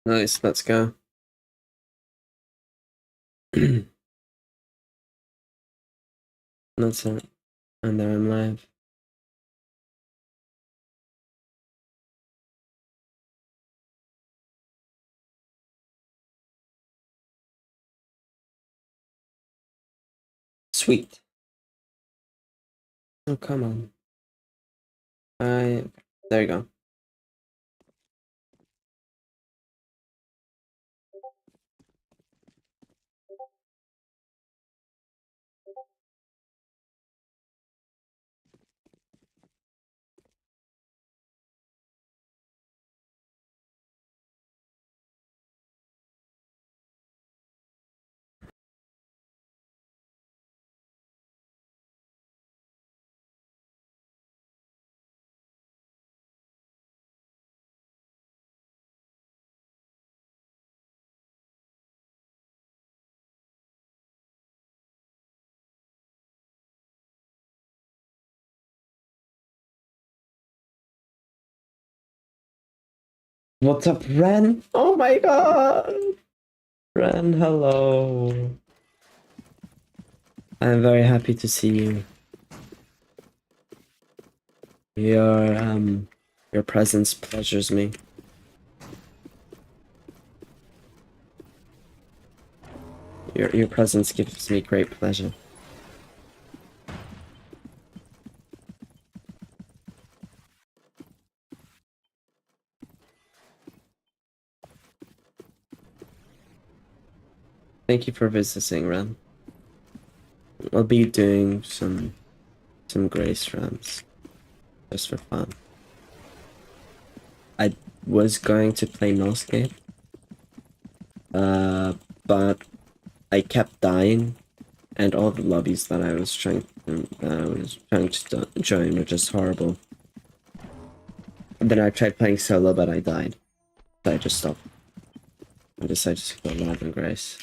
Nice, let's go. That's it. And there I'm live. Sweet. Oh, come on. There you go. What's up, Ren? Oh my god! Ren, hello. I'm very happy to see you. Your presence pleasures me. Your presence gives me great pleasure. Thank you for visiting, Ren. I'll be doing some grace runs just for fun. I was going to play Noscape, but I kept dying, and all the lobbies that I was trying to join were just horrible. And then I tried playing solo, but I died, so I just stopped. I decided to go live in Grace.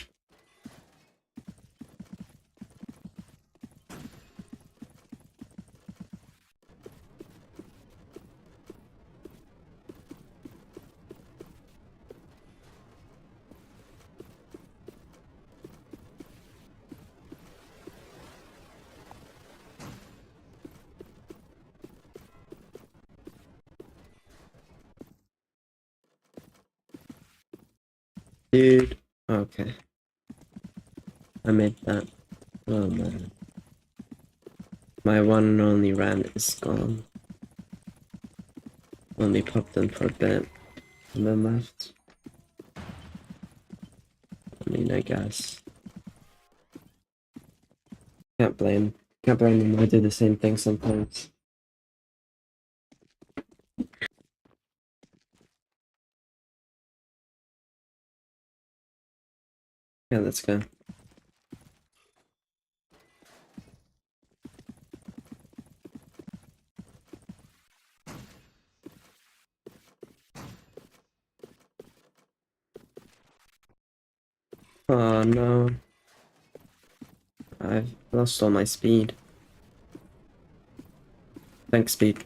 Dude, okay. I made that. Oh man. My one and only Ram is gone. Only popped in for a bit and then left. I mean, I guess. Can't blame. Can't blame them. I do the same thing sometimes. Yeah, let's go. Oh no. I've lost all my speed. Thanks, speed.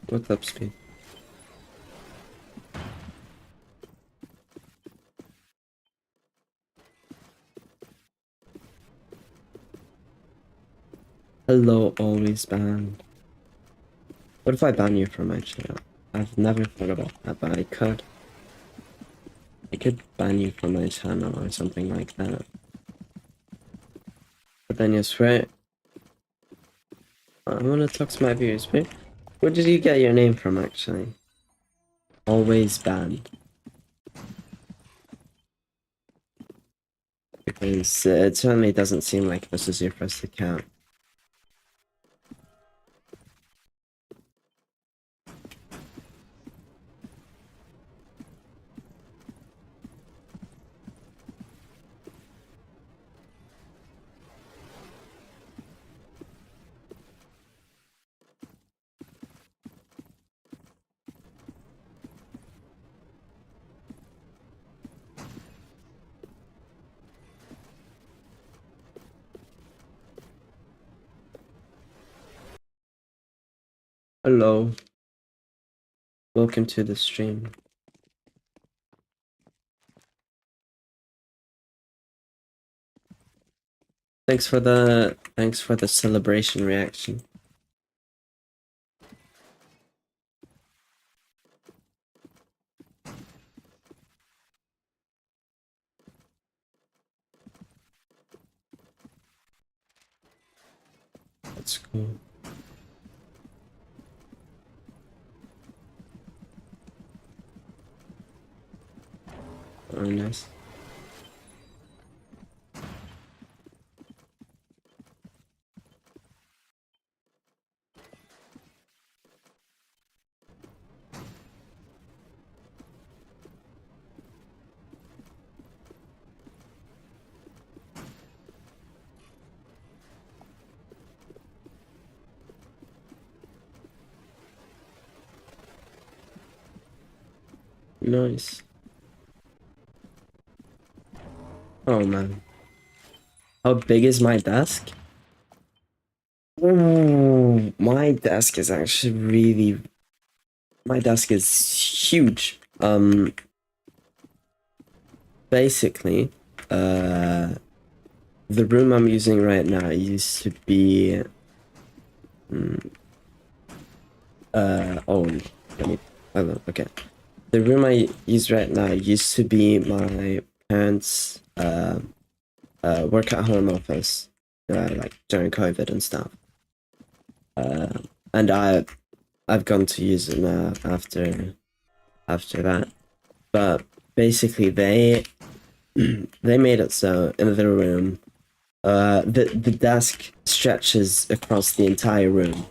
What's up, speed? Hello, always banned. What if I ban you from my channel? I've never thought about that, but I could. I could ban you from my channel or something like that. But then you swear. I want to talk to my viewers. Where did you get your name from, actually? Always banned. Because it certainly doesn't seem like this is your first account. Hello. Welcome to the stream. Thanks for the celebration reaction. That's cool. Oh, nice. Nice. Oh man. How big is my desk? Oh, my desk is actually really... My desk is huge. Basically, the room I'm using right now used to be... oh, let me... Oh, okay. The room I use right now used to be my parents' work at home office, like during COVID and stuff. And I've gone to use it now after that. But basically, they made it so in the room, the desk stretches across the entire room.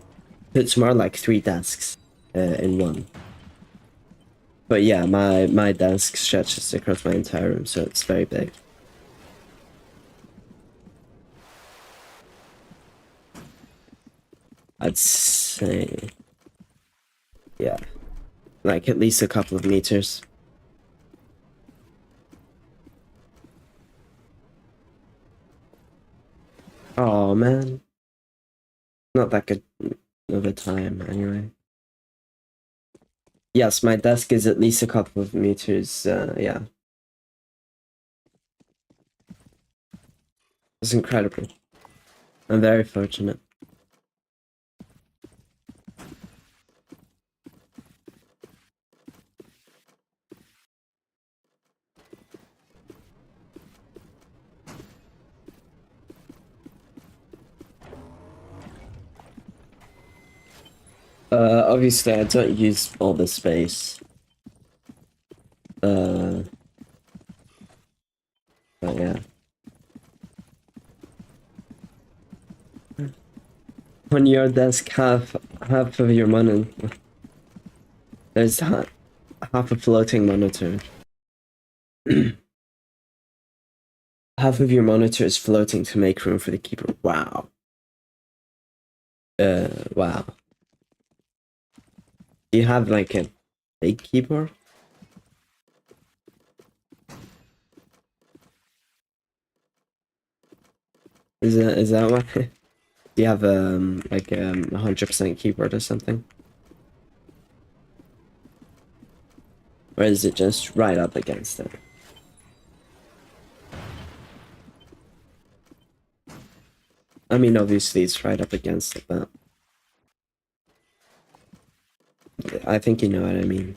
It's more like 3 desks in one. But yeah, my desk stretches across my entire room, so it's very big. I'd say, yeah, like at least a couple of meters. Oh man, not that good of a time anyway. Yes, my desk is at least a couple of meters. Yeah, it's incredible. I'm very fortunate. Obviously, I don't use all the space. But yeah. On your desk, half of your monitor, there's half a floating monitor. Half of your monitor is floating to make room for the keyboard. Wow. Wow. Do you have like a big keyboard? Is that why? Do you have like 100% keyboard or something? Or is it just right up against it? I mean, obviously it's right up against it, but I think you know what I mean.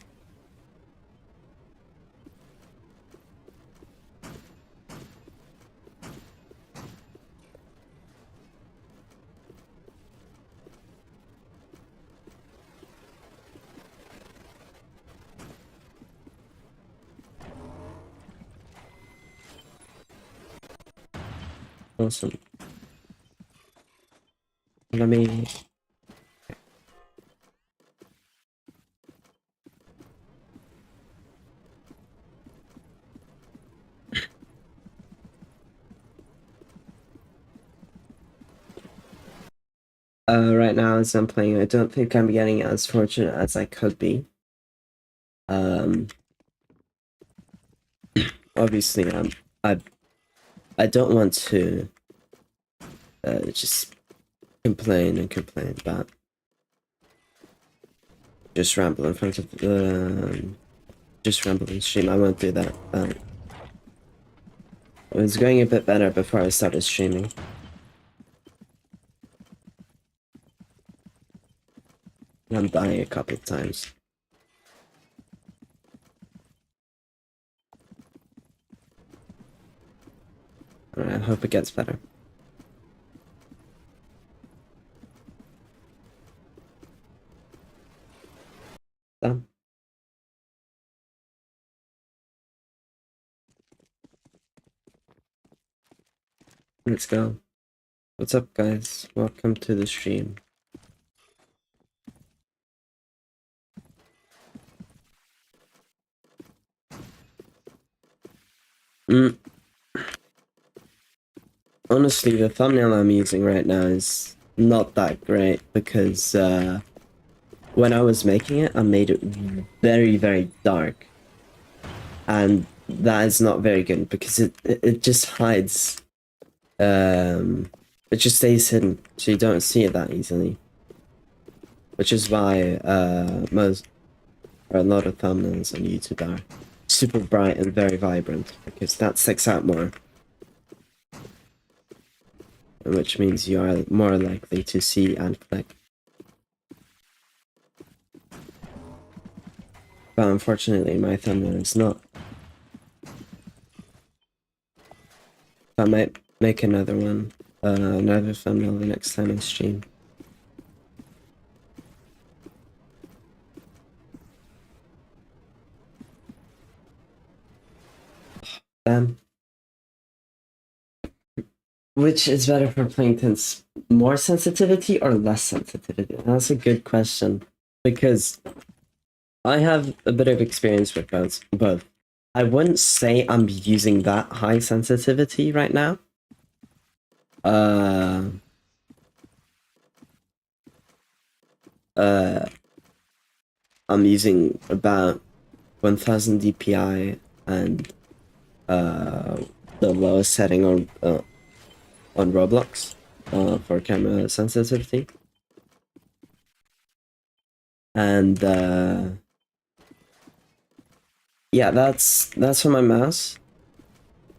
Awesome. Let me... right now as I'm playing, I don't think I'm getting as fortunate as I could be. Obviously, I don't want to just complain and complain, but just ramble in front of the just ramble in stream. I won't do that. It was going a bit better before I started streaming. I'm dying a couple of times. I hope it gets better. Done. Let's go. What's up, guys? Welcome to the stream. Honestly, the thumbnail I'm using right now is not that great because when I was making it, I made it very, very dark. And that is not very good because it just hides. It just stays hidden, so you don't see it that easily. Which is why a lot of thumbnails on YouTube are super bright and very vibrant, because that sticks out more. Which means you are more likely to see and click. But unfortunately, my thumbnail is not. I might make another one, another thumbnail the next time I stream. Damn. Which is better for Plankton's, more sensitivity or less sensitivity? That's a good question, because I have a bit of experience with both. I wouldn't say I'm using that high sensitivity right now. I'm using about 1000 DPI and the lowest setting on Roblox for camera sensitivity. And yeah, that's for my mouse.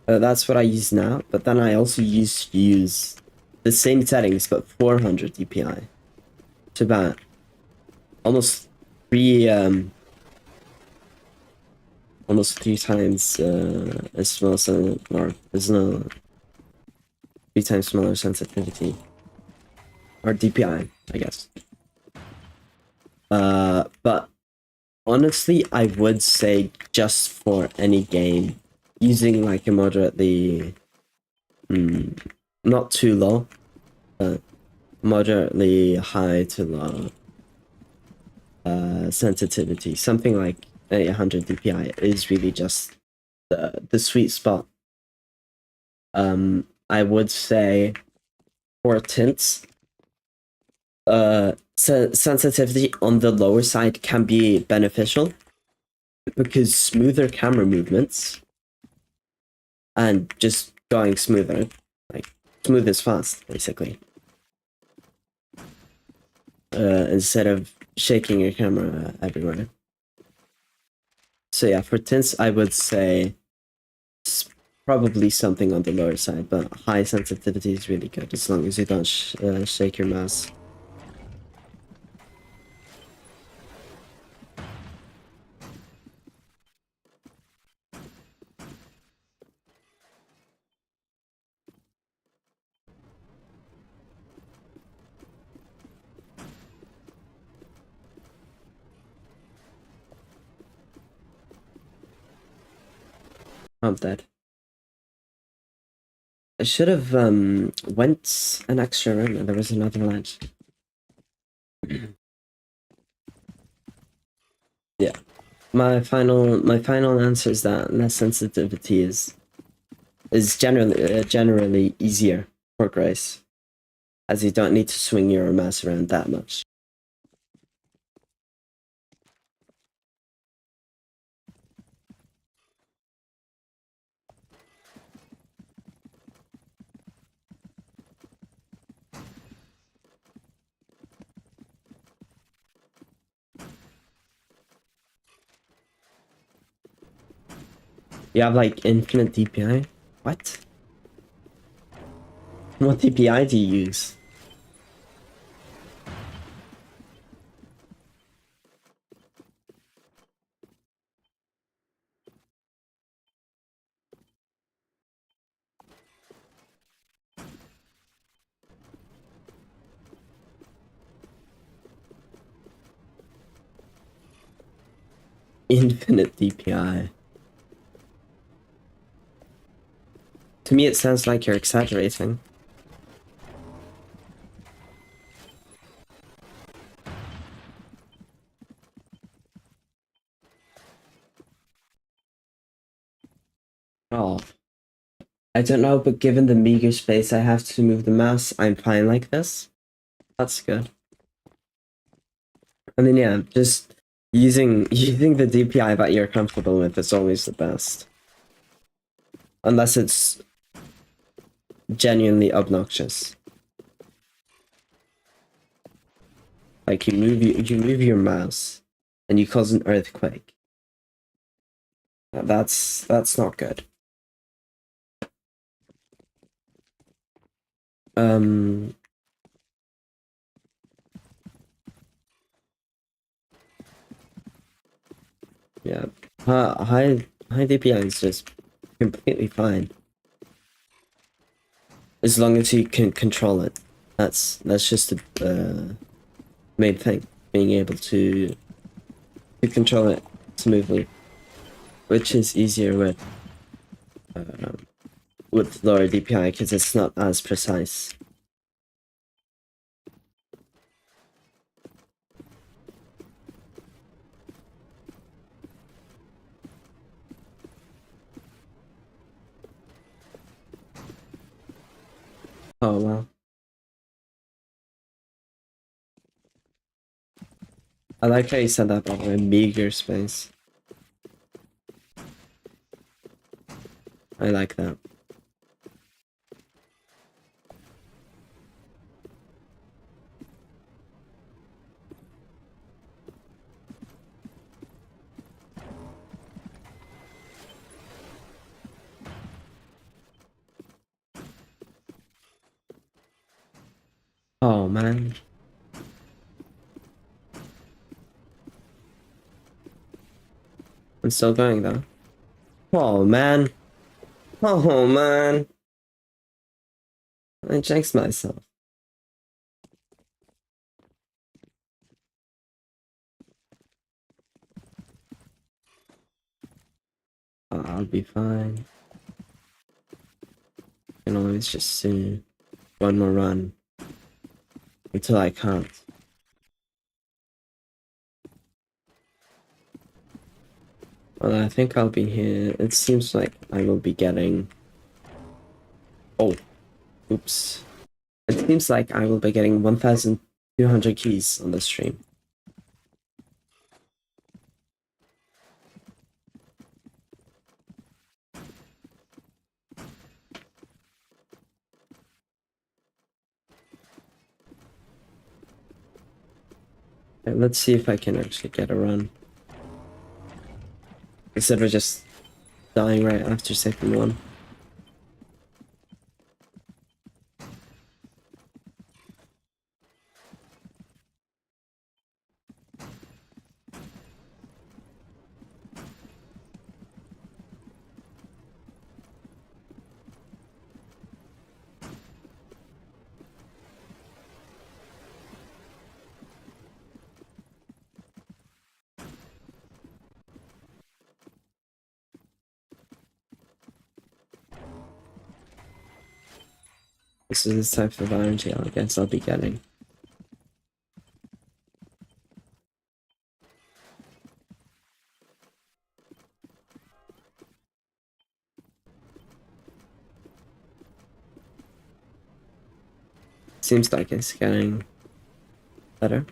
That's what I use now, but then I also used to use the same settings but 400 DPI. It's about almost three times as small, or there's no 3 times smaller sensitivity, or DPI, I guess. But honestly, I would say just for any game, using like a moderately, not too low, but moderately high to low sensitivity, something like 800 DPI is really just the sweet spot. I would say for tints, sensitivity on the lower side can be beneficial because smoother camera movements and just going smoother, like smooth is fast, basically. Instead of shaking your camera everywhere. So yeah, for tints, I would say probably something on the lower side, but high sensitivity is really good as long as you don't shake your mouse. I'm dead. I should have went an extra room and there was another ledge. Yeah. My final answer is that less sensitivity is generally easier for Grace, as you don't need to swing your mouse around that much. You have like infinite DPI? What? What DPI do you use? Infinite DPI. To me, it sounds like you're exaggerating. Oh, I don't know, but given the meager space I have to move the mouse, I'm fine like this. That's good. I mean, yeah, just using the DPI that you're comfortable with is always the best. Unless it's genuinely obnoxious. Like you move your mouse and you cause an earthquake. That's not good. Um yeah. High DPI is just completely fine. As long as you can control it. That's just the main thing. Being able to control it smoothly. Which is easier with lower DPI because it's not as precise. Oh wow. I like how you said that about a meager space. I like that. Oh man. I'm still going though. Oh man. Oh man. I jinxed myself. I'll be fine. I can always just do one more run until I can't. Well, I think I'll be here. It seems like I will be getting. Oh, oops. It seems like I will be getting 1,200 keys on the stream. Okay, let's see if I can actually get a run. Instead of just dying right after second one. This is the type of energy I guess I'll be getting. Seems like it's getting better.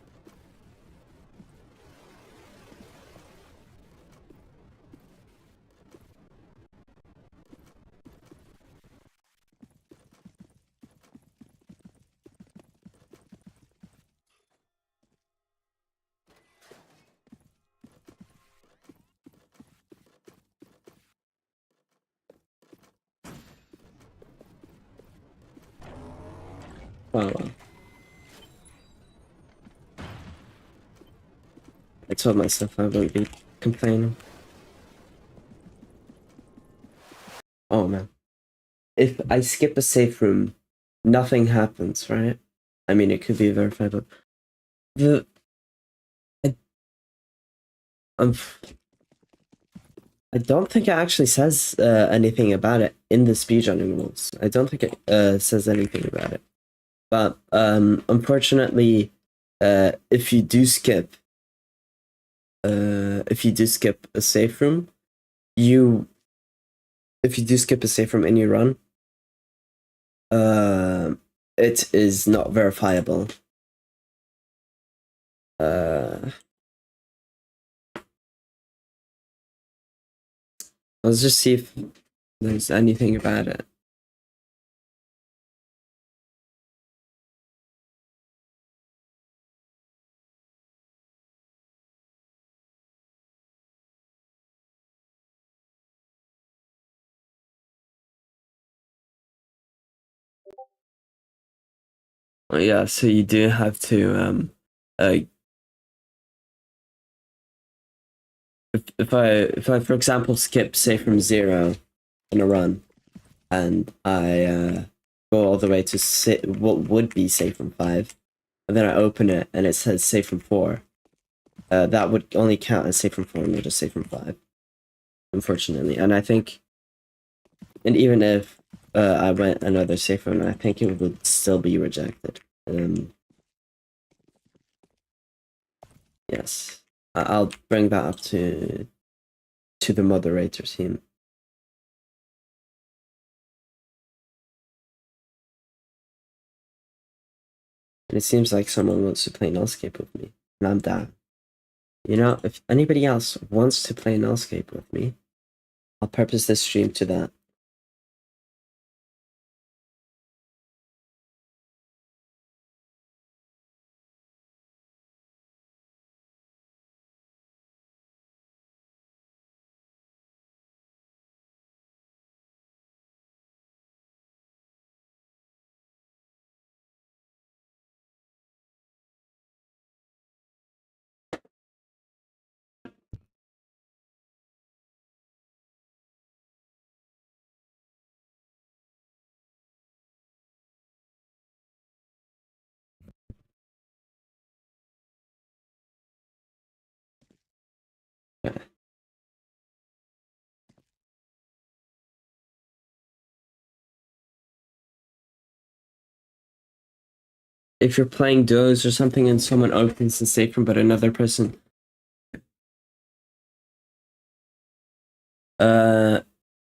well. I told myself I wouldn't be complaining. Oh man. If I skip a safe room, nothing happens, right? I mean, it could be verified, but the I, um, I don't think it actually says anything about it in the speedrunning rules. I don't think it says anything about it. But unfortunately, if you do skip a safe room, if you do skip a safe room and you run, it is not verifiable. Let's just see if there's anything about it. Oh, yeah, so you do have to uh if I for example skip say from 0 in a run and I go all the way to what would be safe from 5, and then I open it and it says safe from 4, that would only count as safe from 4 and not just safe from 5, unfortunately. And I think, and even if I went another safe room, I think it would still be rejected. Yes, I'll bring that up to the moderator team. And it seems like someone wants to play Nullscape with me, and I'm down. You know, if anybody else wants to play Nullscape with me, I'll purpose this stream to that. If you're playing Doze or something and someone opens the safe room but another person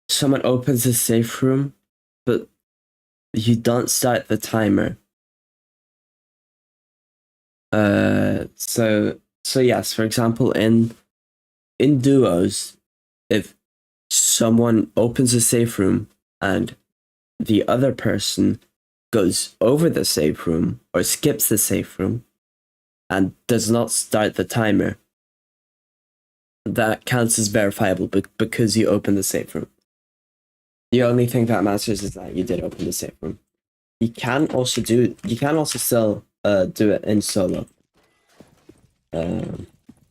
someone opens the safe room but you don't start the timer. So yes, for example, in duos, if someone opens a safe room and the other person goes over the safe room or skips the safe room and does not start the timer, that counts as verifiable because you opened the safe room. The only thing that matters is that you did open the safe room. You can also still do it in solo.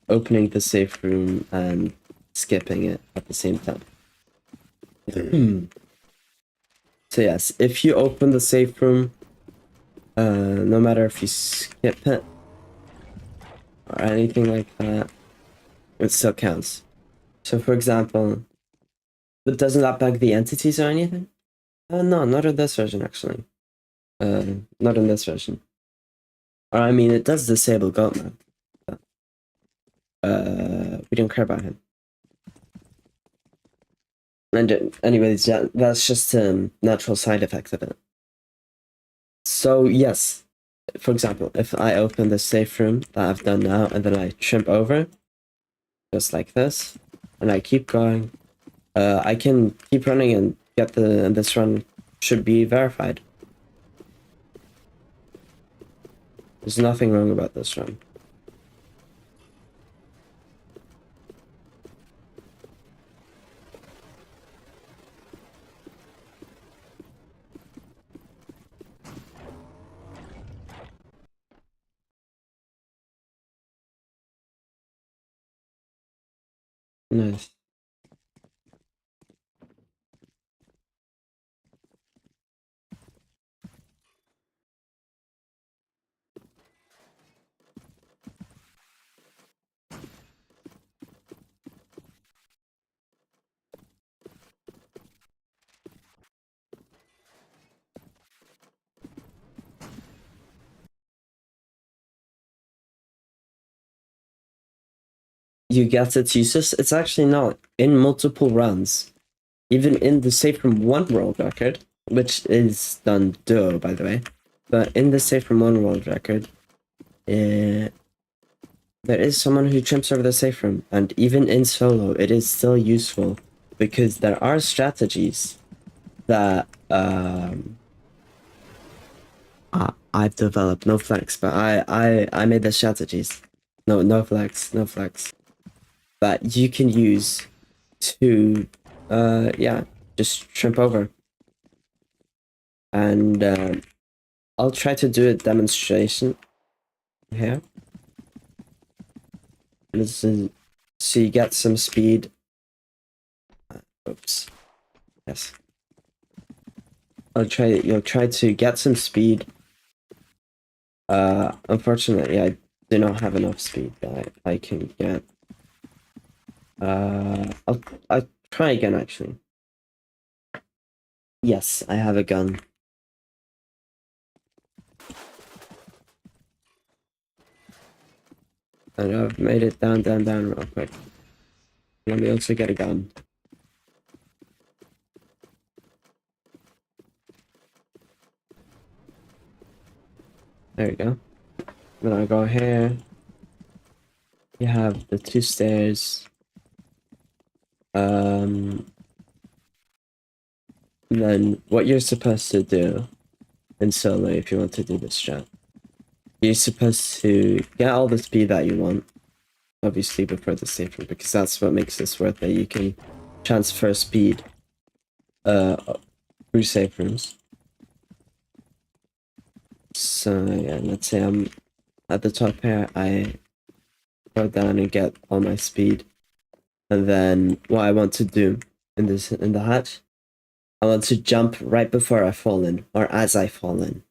Opening the safe room and skipping it at the same time. So yes, if you open the safe room, no matter if you skip it or anything like that, it still counts. So for example, but doesn't that bug the entities or anything? No, not in this version actually. Not in this version. Or I mean, it does disable goatman. But, we don't care about him. And anyways, that's just a natural side effect of it. So yes, for example, if I open the safe room that I've done now and then I trimp over, just like this, and I keep going, I can keep running and get this run should be verified. There's nothing wrong about this run. Nice. You get its uses. It's actually not in multiple runs. Even in the Safe from 1 world record, which is done duo, by the way, but in the Safe from 1 world record, there is someone who jumps over the safe room, and even in solo, it is still useful because there are strategies that I've developed. No flex, but I made the strategies. No flex, that you can use to yeah, just trip over. And I'll try to do a demonstration here. This is, so you get some speed. Oops. Yes. You'll try to get some speed. Unfortunately, I do not have enough speed that I can get. I'll try again, actually. Yes, I have a gun. And I've made it down real quick. Let me also get a gun. There we go. Then I go here. You have the 2 stairs. Then what you're supposed to do in solo, if you want to do this strat, you're supposed to get all the speed that you want, obviously before the safe room, because that's what makes this worth it. You can transfer speed through safe rooms. So yeah, let's say I'm at the top here, I go down and get all my speed. And then what I want to do in the hatch, I want to jump right before I fall in, or as I fall in.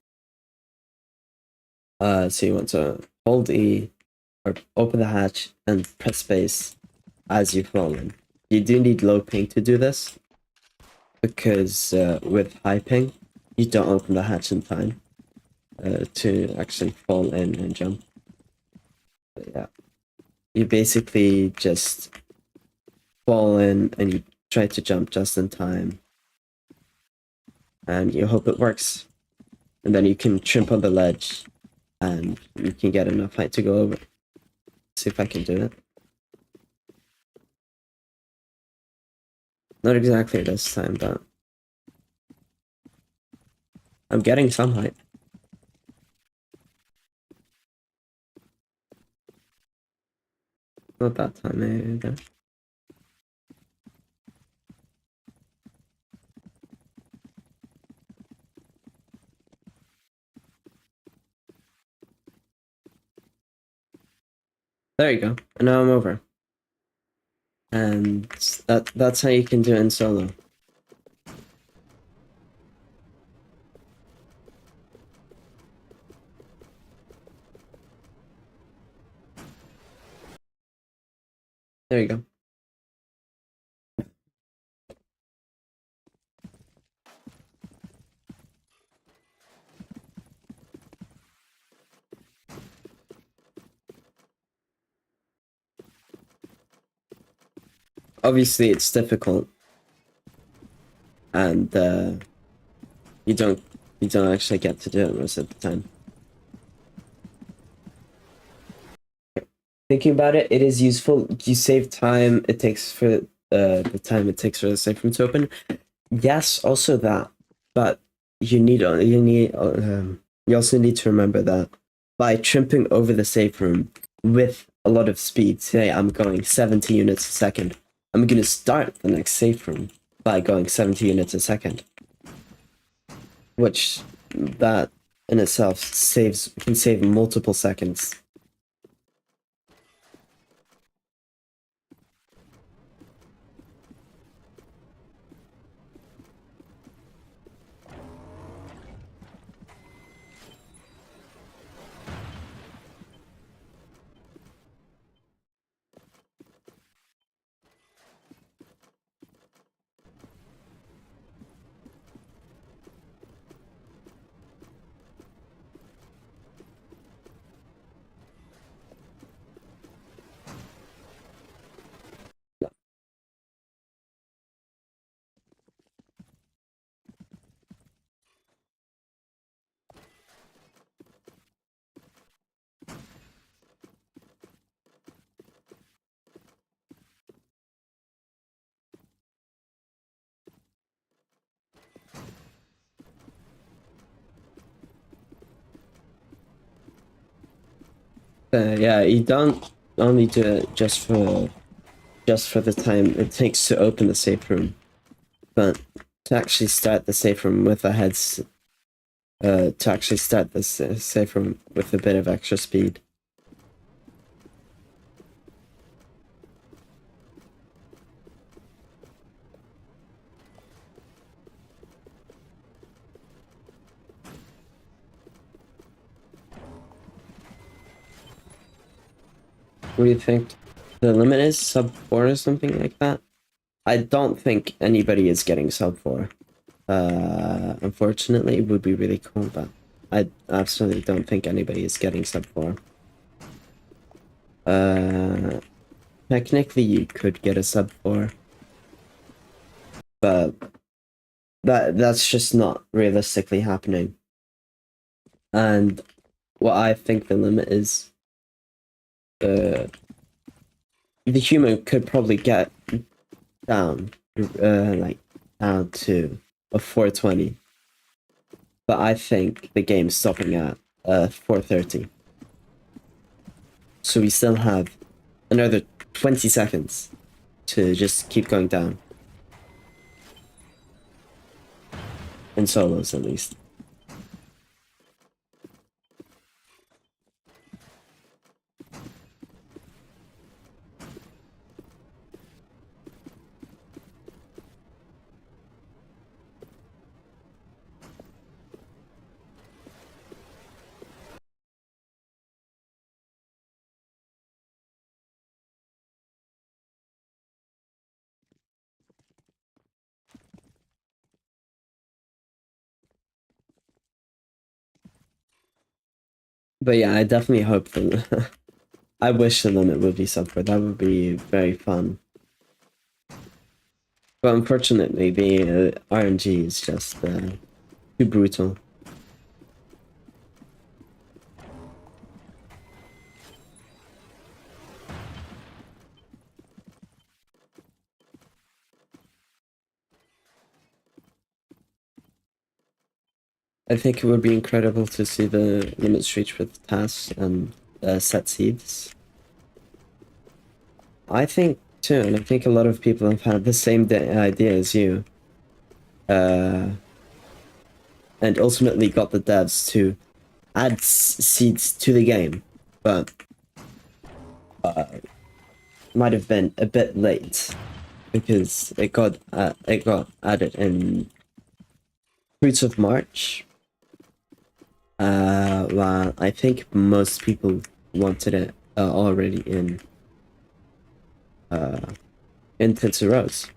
So you want to hold E, or open the hatch, and press space as you fall in. You do need low ping to do this, because with high ping, you don't open the hatch in time to actually fall in and jump. But yeah, you basically just fall in and you try to jump just in time, and you hope it works. And then you can trip on the ledge, and you can get enough height to go over. See if I can do it. Not exactly this time, but I'm getting some height. Not that time either. There you go. And now I'm over. And that's how you can do it in solo. There you go. Obviously, it's difficult, and you don't actually get to do it most of the time. Thinking about it, it is useful. You save time it takes for the time it takes for the safe room to open. Yes, also that, but you also need to remember that by tripping over the safe room with a lot of speed, say I'm going 70 units a second, I'm gonna start the next safe room by going 70 units a second, which that in itself can save multiple seconds. Yeah, you don't only do it just for the time it takes to open the safe room, but to actually start the safe room with a heads to actually start this safe room with a bit of extra speed. What do you think? The limit is sub 4 or something like that? I don't think anybody is getting sub 4. Unfortunately, it would be really cool, but I absolutely don't think anybody is getting sub 4. Uh, Technically you could get a sub 4, but that's just not realistically happening. And what I think the limit is, the human could probably get down, like down to a 420, but I think the game's stopping at 430. So we still have another 20 seconds to just keep going down. In solos, at least. But yeah, I definitely hope that I wish the limit would be sub 4. That would be very fun. But unfortunately, the RNG is just too brutal. I think it would be incredible to see the limits reached with tasks and set seeds. I think too, and I think a lot of people have had the same idea as you. And ultimately got the devs to add seeds to the game, but might have been a bit late because it got added in Fruits of March. While I think most people wanted it already in Pizza Rose.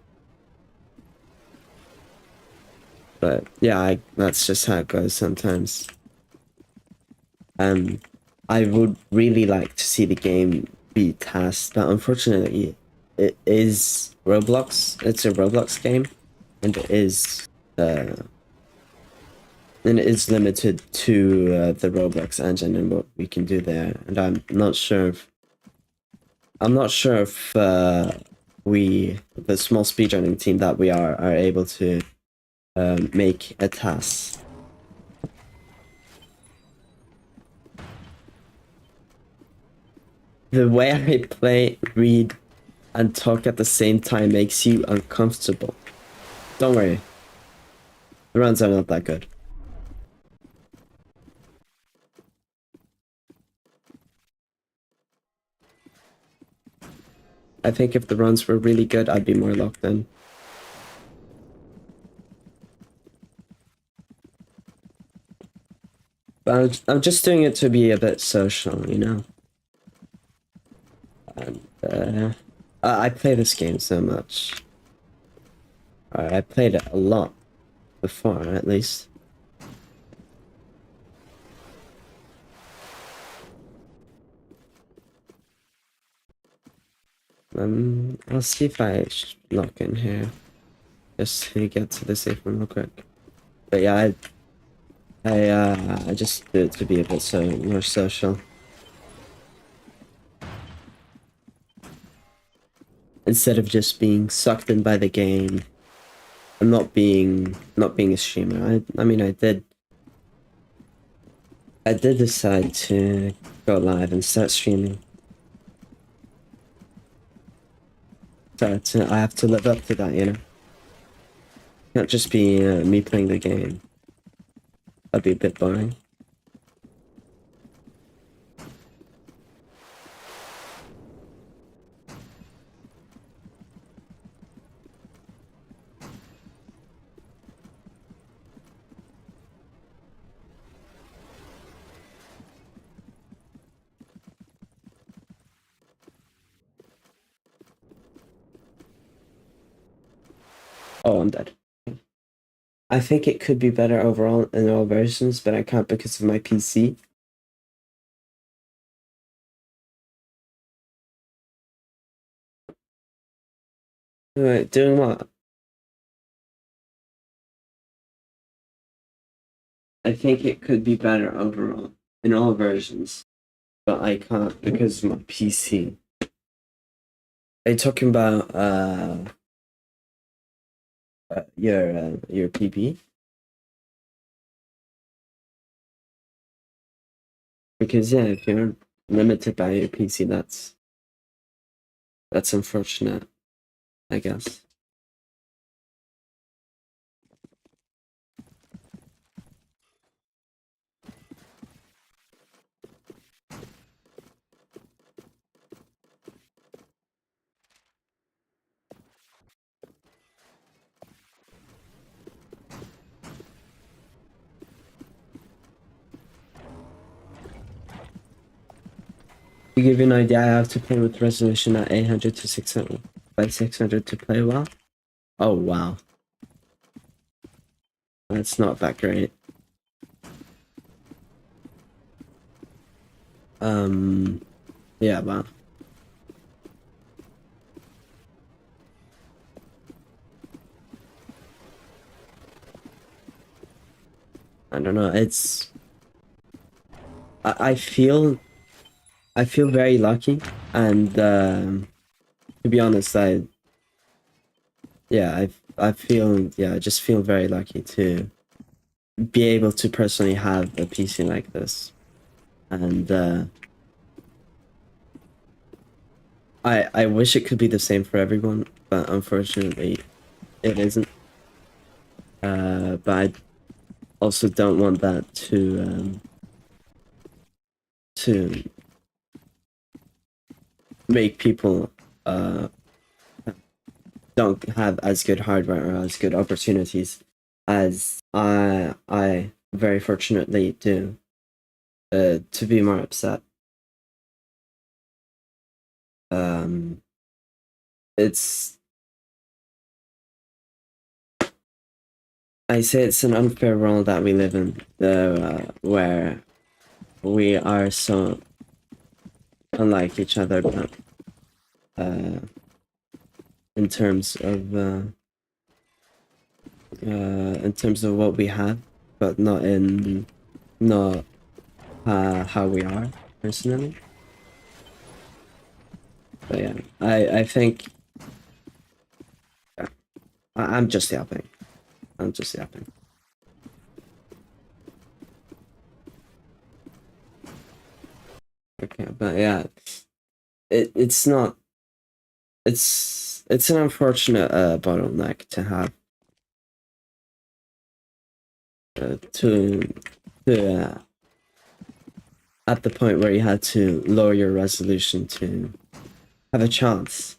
But yeah, that's just how it goes sometimes. I would really like to see the game be tasked, but unfortunately, it is Roblox. It's a Roblox game, and it is limited to the Roblox engine and what we can do there. And I'm not sure if we, the small speedrunning team that we are able to make a task. The way I play, read, and talk at the same time makes you uncomfortable. Don't worry. The runs are not that good. I think if the runs were really good, I'd be more locked in. But I'm just doing it to be a bit social, you know? And I play this game so much. I played it a lot before, at least. I'll see if I lock in here. Just to get to the safe room real quick. But yeah, I just do it to be a bit more social. Instead of just being sucked in by the game and not being a streamer. I mean I did I did decide to go live and start streaming. So I have to live up to that, you know? Can't just be me playing the game. That'd be a bit boring. Oh, I'm dead. I think it could be better overall in all versions, but I can't because of my PC. Wait, doing what? I think it could be better overall in all versions, but I can't because of my PC. Are you talking about your PP? Because yeah, if you're limited by your PC, that's unfortunate, I guess. To give you an idea, I have to play with resolution at 800 to 600 by 600 to play well. Oh wow, that's not that great. Yeah, well, I don't know. I feel very lucky, and to be honest, I feel I just feel very lucky to be able to personally have a PC like this, and I wish it could be the same for everyone, but unfortunately, it isn't. But I also don't want that to make people don't have as good hardware or as good opportunities as I very fortunately do, to be more upset. Um, it's I say it's an unfair world that we live in, where we are so unlike each other, but uh, in terms of what we have, but not how we are personally. But yeah, I think I'm just yapping. I'm just yapping. Okay, but yeah, it's not. It's an unfortunate bottleneck to have to at the point where you had to lower your resolution to have a chance.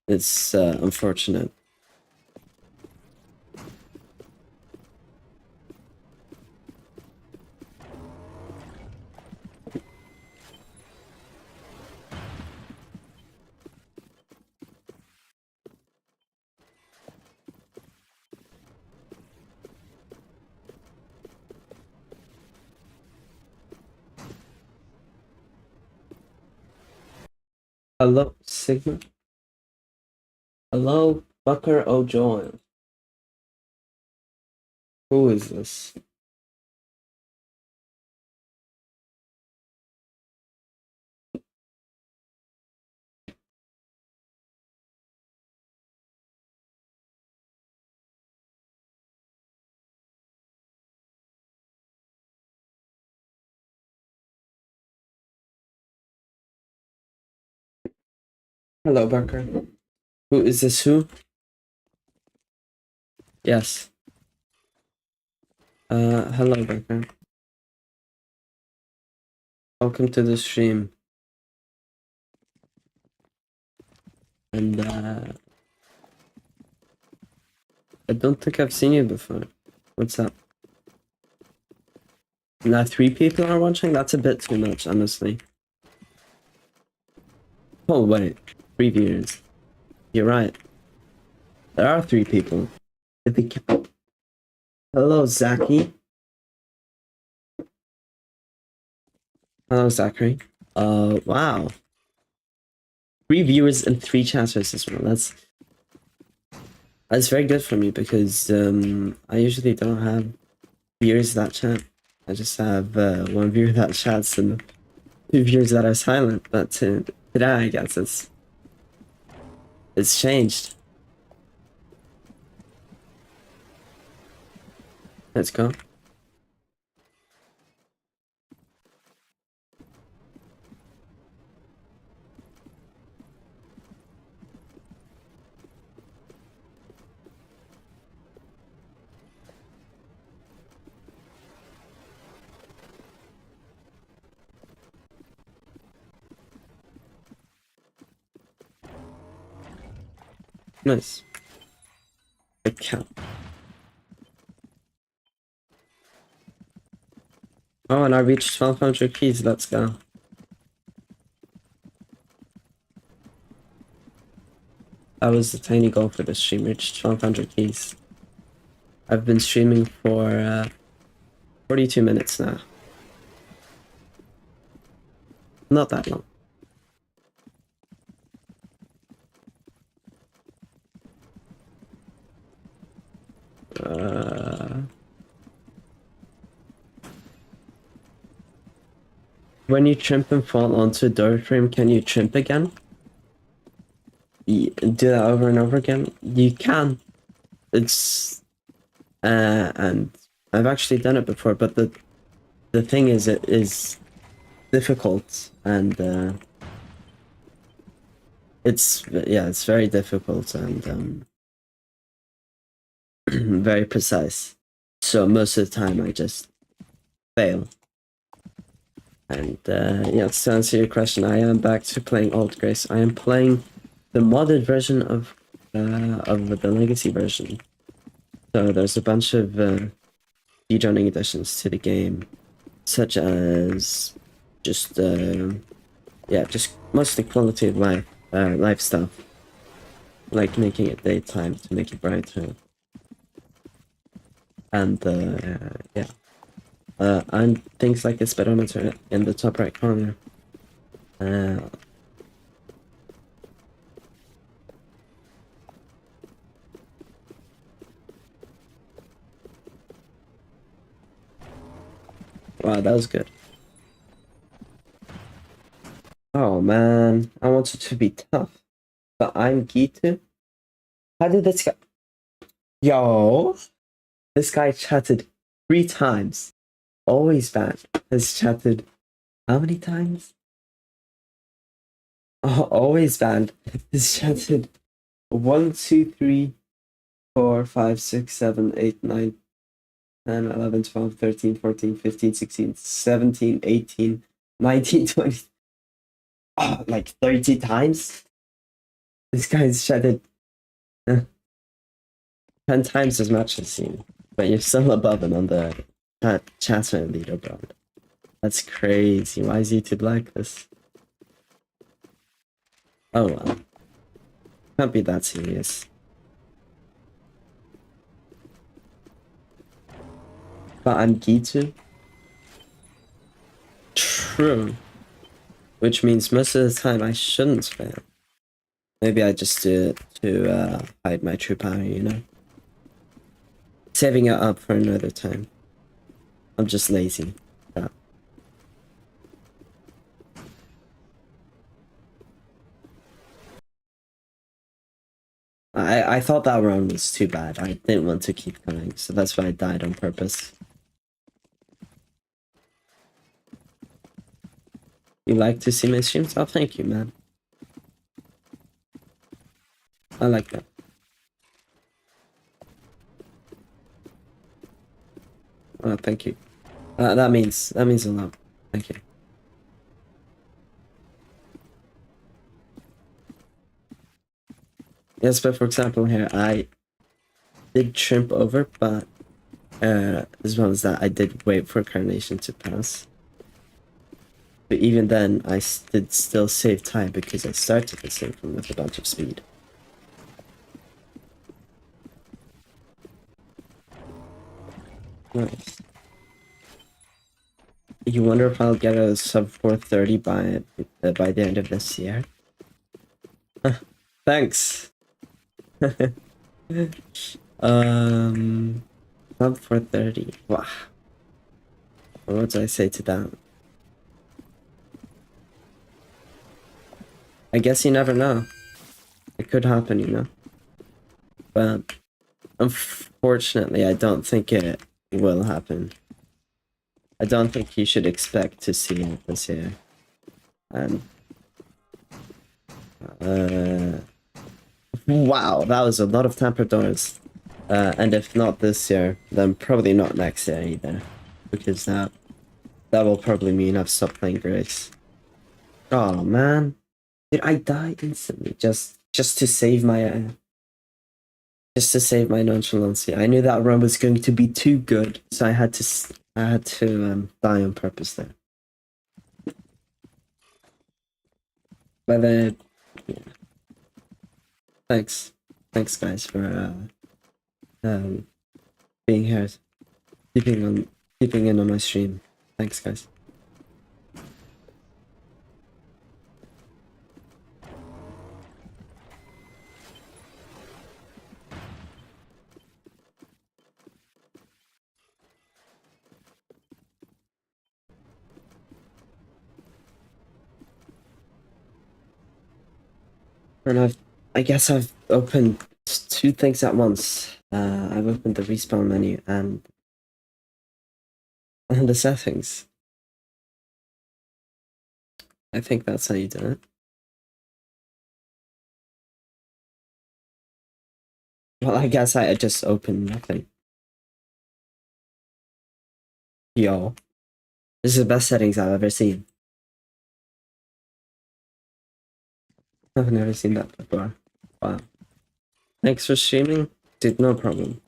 It's unfortunate. Hello, Sigma. Hello, Bucker O'Joy. Who is this? Hello, Barker. Who is this? Who? Yes. Hello, Barker. Welcome to the stream. And I don't think I've seen you before. What's up? Now 3 people are watching? That's a bit too much, honestly. Oh, wait. 3 viewers. You're right. There are 3 people. Did they count? Hello, Zachary. Hello, Zachary. Wow. 3 viewers and 3 chatters as well. That's very good for me because I usually don't have viewers that chat. I just have 1 viewer that chats and 2 viewers that are silent. But today, I guess it's changed. Let's go. Nice. Account. Oh, and I reached 1200 keys. Let's go. That was the tiny goal for this stream. Reached 1200 keys. I've been streaming for 42 minutes now. Not that long. When you trimp and fall onto a door frame, can you trimp again? Do that over and over again? You can. It's and I've actually done it before, but the thing is, it is difficult, and it's very difficult and very precise. So most of the time, I just fail. And yeah, to answer your question, I am back to playing Old Grace. I am playing the modded version of the legacy version. So there's a bunch of speedrunning additions to the game, such as just just mostly quality of life stuff, like making it daytime to make it brighter, and and things like the speedometer in the top right corner. Wow, that was good. Oh man, I wanted to be tough, but I'm Gitu. How did this guy? Yo, this guy chatted 3 times. Always bad. Has chatted how many times? Oh, always banned. Has chatted 1, 2, 3, 4, 5, 6, 7, 8, 9, 10, 11, 12, 13, 14, 15, 16, 17, 18, 19, 20. Oh, like 30 times? This guy's chatted 10 times as much as you, but you're still above him on the chatter leaderboard. That's crazy. Why is YouTube like this? Oh well. Can't be that serious. But I'm Gitu. True. Which means most of the time I shouldn't fail. Maybe I just do it to hide my true power, you know? Saving it up for another time. I'm just lazy. Yeah. I thought that round was too bad. I didn't want to keep going, so that's why I died on purpose. You like to see my streams? Oh, thank you, man. I like that. Oh, thank you. That means a lot. Thank you. Yes, but for example here, I did shrimp over, but as well as that, I did wait for Carnation to pass. But even then, I did still save time because I started the save from with a bunch of speed. Nice. You wonder if I'll get a sub 430 by the end of this year? Thanks. Sub 430. Wow. What would I say to that? I guess you never know. It could happen, you know. But unfortunately, I don't think it will happen. I don't think you should expect to see it this year. And wow, that was a lot of tampered doors. And if not this year, then probably not next year either, because that will probably mean I've stopped playing Grace. Oh man, did I die instantly just to save my nonchalancy? I knew that run was going to be too good, so I had to die on purpose there. But yeah. Thanks guys for being here, keeping in on my stream. Thanks guys. And I guess I've opened two things at once. I've opened the respawn menu and the settings. I think that's how you do it. Well, I guess I just opened nothing. Yo, this is the best settings I've ever seen. I've never seen that before. Wow. Thanks for streaming, dude. No problem.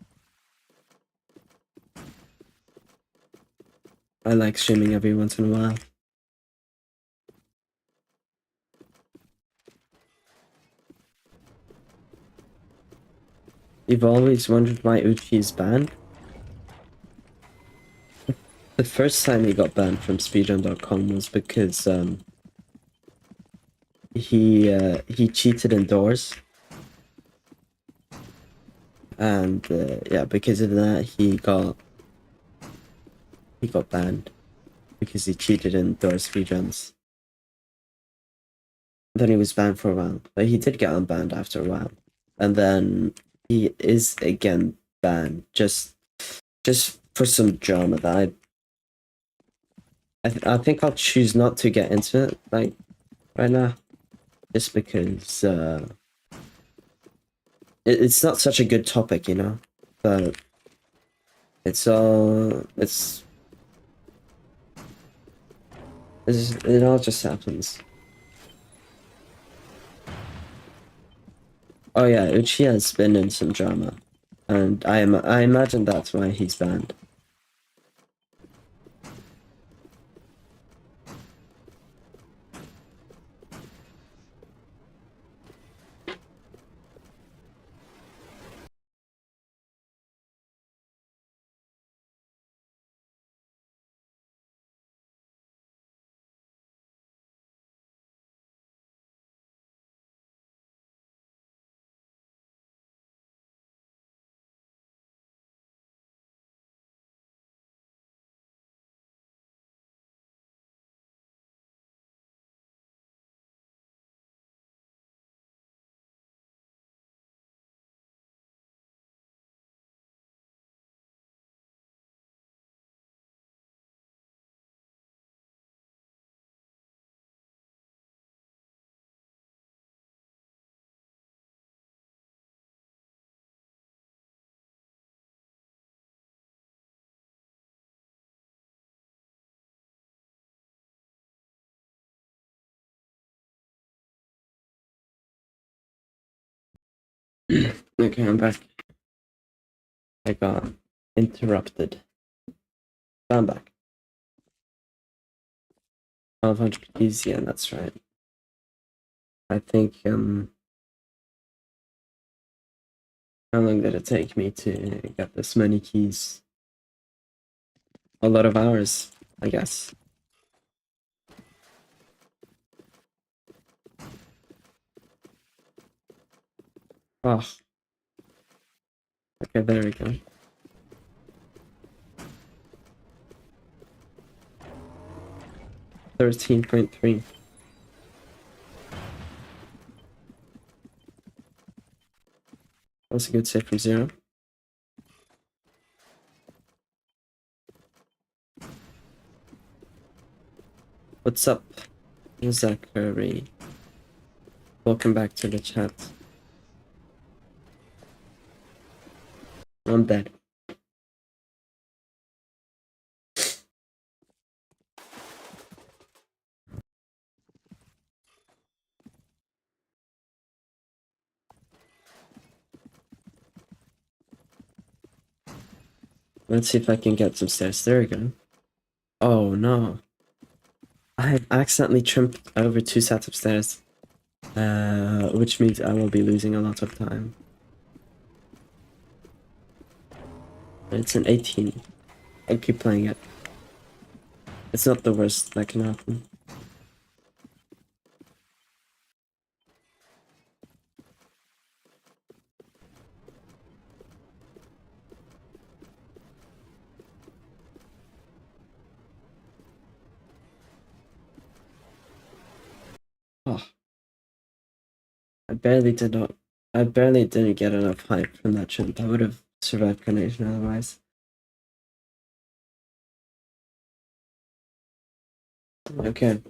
I like streaming every once in a while. You've always wondered why Uchi is banned? The first time he got banned from speedrun.com was because he cheated indoors, and yeah, because of that he got banned because he cheated indoor speedruns. Then he was banned for a while, but he did get unbanned after a while, and then he is again banned just for some drama that I think I'll choose not to get into it like right now, just because it's not such a good topic, you know, but it all just happens. Oh yeah, Uchi has been in some drama, and I imagine that's why he's banned. Okay, I'm back. I got interrupted. I'm back. 1200 keys, yeah, that's right. I think, how long did it take me to get this many keys? A lot of hours, I guess. Oh, okay, there we go. 13.3. That's a good save from 0. What's up, Zachary? Welcome back to the chat. I'm dead. Let's see if I can get some stairs. There we go. Oh no. I have accidentally tripped over 2 sets of stairs. Which means I will be losing a lot of time. It's an 18. I'll keep playing it. It's not the worst that can happen. Oh, I barely didn't get enough hype from that jump. I would have survived Carnation otherwise. Okay.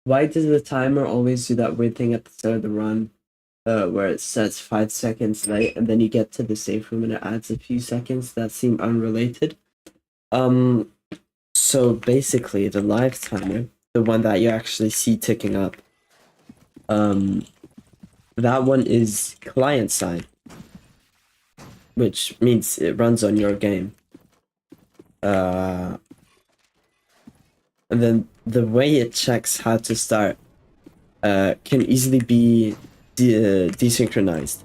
Why does the timer always do that weird thing at the start of the run? Where it sets 5 seconds late, and then you get to the safe room and it adds a few seconds that seem unrelated. So basically, the live timer, the one that you actually see ticking up, that one is client side, which means it runs on your game. And then the way it checks how to start can easily be desynchronized.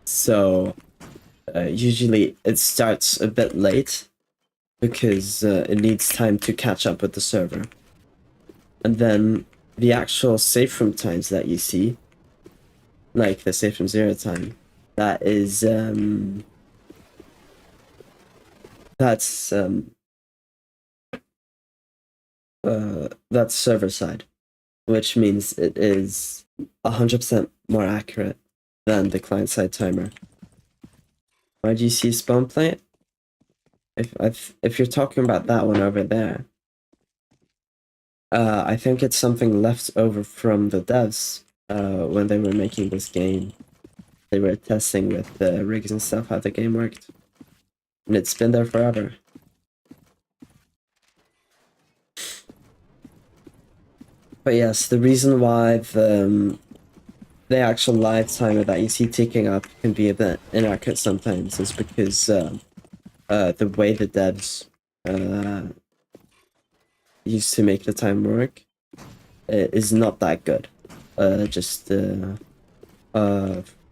So usually it starts a bit late because it needs time to catch up with the server. And then the actual safe room times that you see, like the safe room 0 time, that is that's server side, which means it is 100% more accurate than the client side timer. Why do you see spawn plate? If you're talking about that one over there, I think it's something left over from the devs when they were making this game. They were testing with the rigs and stuff how the game worked, and it's been there forever. But yes, the reason why the actual live timer that you see ticking up can be a bit inaccurate sometimes is because the way the devs used to make the time work is not that good.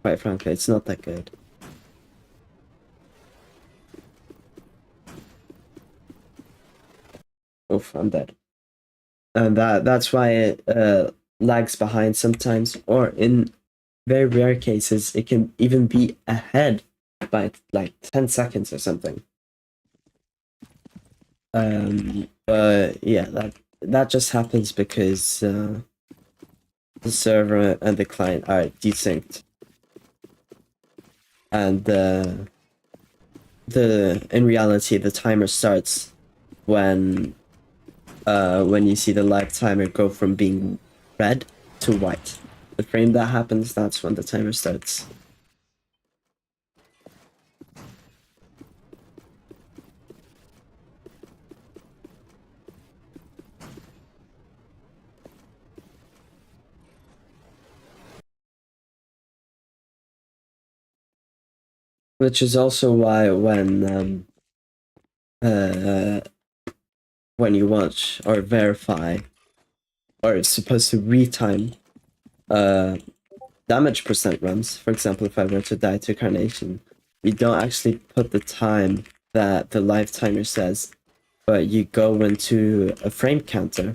Quite frankly, it's not that good. Oof, I'm dead. And that's why it lags behind sometimes, or in very rare cases, it can even be ahead by like 10 seconds or something. But yeah, that just happens because the server and the client are desynced, and in reality the timer starts when you see the live timer go from being red to white. The frame that happens, that's when the timer starts. Which is also why when you watch or verify or it's supposed to retime damage percent runs, for example, if I were to die to Carnation, you don't actually put the time that the live timer says, but you go into a frame counter,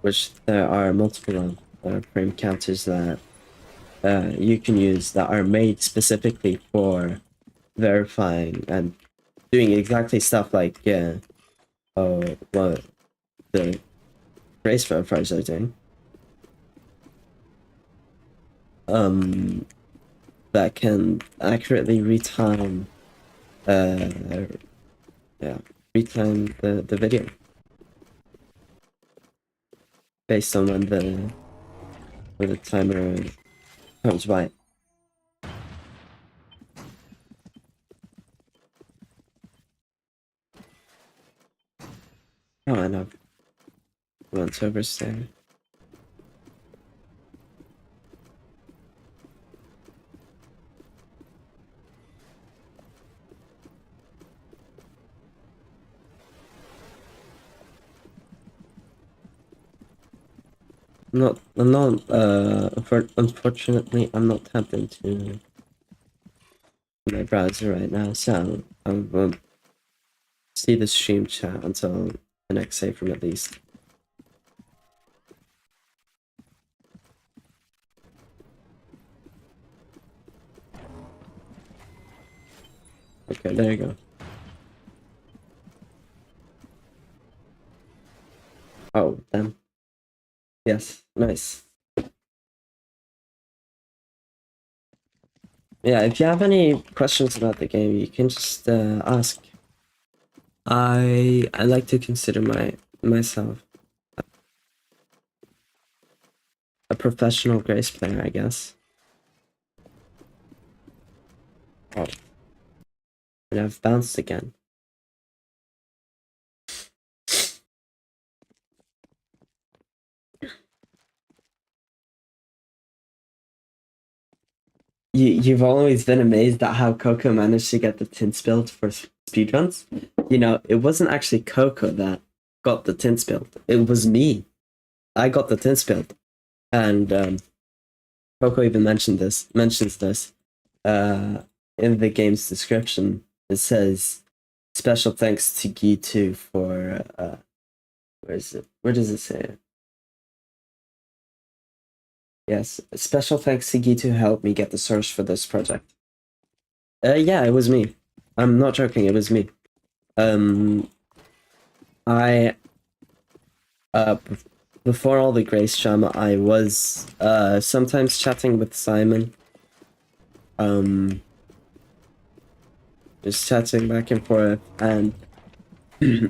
which there are multiple frame counters that you can use that are made specifically for verifying and doing exactly stuff like what the race verifiers are doing. That can accurately retime retime the video based on when the timer comes by. Oh, and I've went overstay. Unfortunately, I'm not tapped into my browser right now, so I won't see the stream chat until the next save room at least. Okay, there you go. Oh, damn. Yes, nice. Yeah, if you have any questions about the game, you can just ask. I like to consider myself a professional Grace player, I guess. Oh, and I've bounced again. You've always been amazed at how Coco managed to get the tint spilled for speedruns. You know, it wasn't actually Coco that got the tint spilled. It was me. I got the tint spilled. And Coco even mentions this in the game's description. It says, special thanks to Gitu for where is it? Where does it say it? Yes, special thanks to Gitu who helped me get the source for this project. Yeah, it was me. I'm not joking, it was me. I before all the Grace drama, I was sometimes chatting with Simon. Just chatting back and forth, and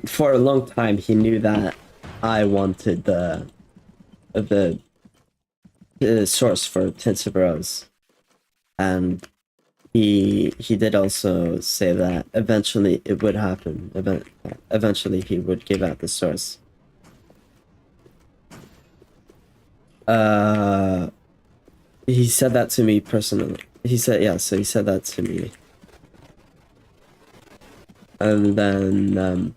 for a long time he knew that I wanted the source for Tints Rose, and he did also say that eventually it would happen. Eventually he would give out the source. He said that to me personally. He said, yeah, so he said that to me. And then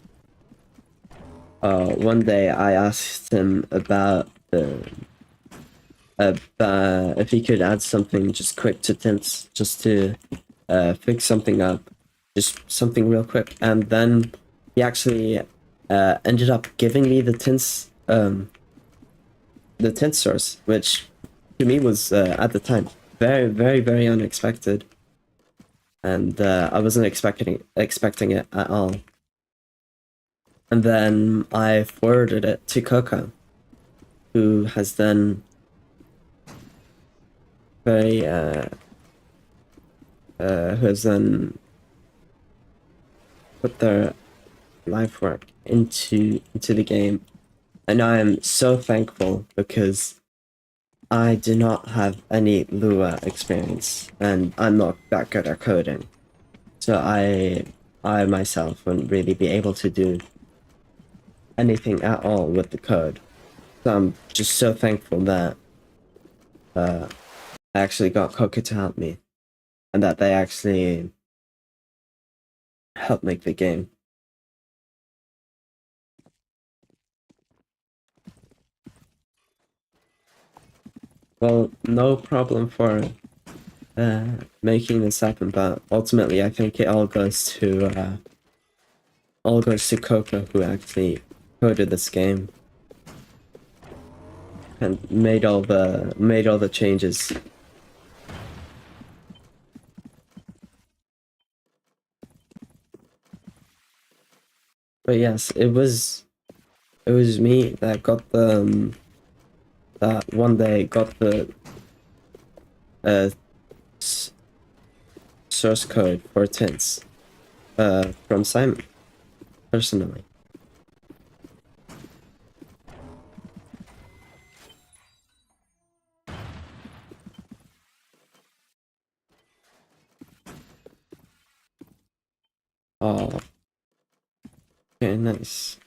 one day I asked him about if he could add something just quick to tints, just to fix something up, just something real quick. And then he actually ended up giving me the tint source, which to me was at the time very, very, very unexpected, and I wasn't expecting it at all. And then I forwarded it to Coco, who has then who has then put their life work into the game, and I am so thankful because I do not have any Lua experience, and I'm not that good at coding, so I myself wouldn't really be able to do anything at all with the code. So I'm just so thankful that I actually got Coco to help me. and that they actually help make the game. Well, no problem for making this happen, but ultimately I think it all goes to Coco, who actually coded this game and made all the changes. But yes, it was me that got the that one day got the uh source code for tints from Simon personally. Oh, okay, nice.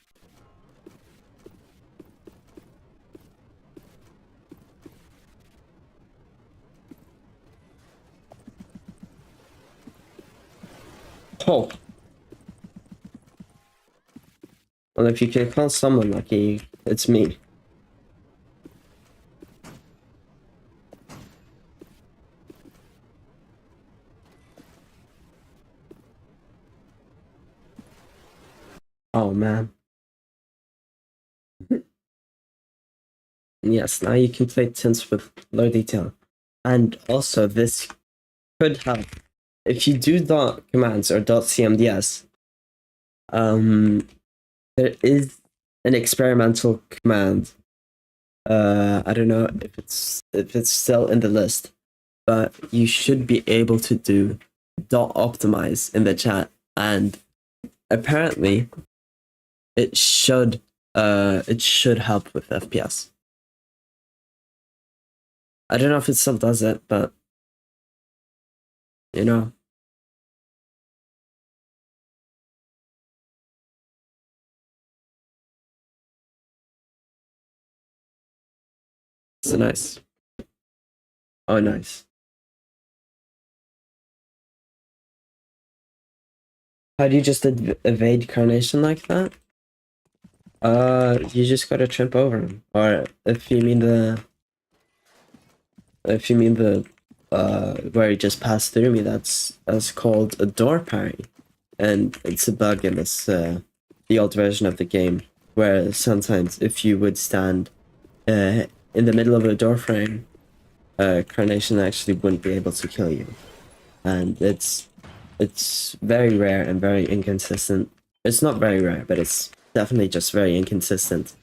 Oh, well, if you can call someone lucky, it's me. Oh man. Yes, now you can play tints with low detail. And also this could help. If you do dot commands or dot cmds, there is an experimental command. I don't know if it's still in the list, but you should be able to do dot optimize in the chat, and apparently it should help with FPS. I don't know if it still does it, but you know. It's nice. Oh, nice. How do you just evade carnation like that? You just gotta trip over him. Or if you mean the where he just passed through me, that's called a door parry. And it's a bug in this the old version of the game where sometimes if you would stand in the middle of a door frame, carnation actually wouldn't be able to kill you. And it's very rare and very inconsistent. It's not very rare, but it's definitely just very inconsistent.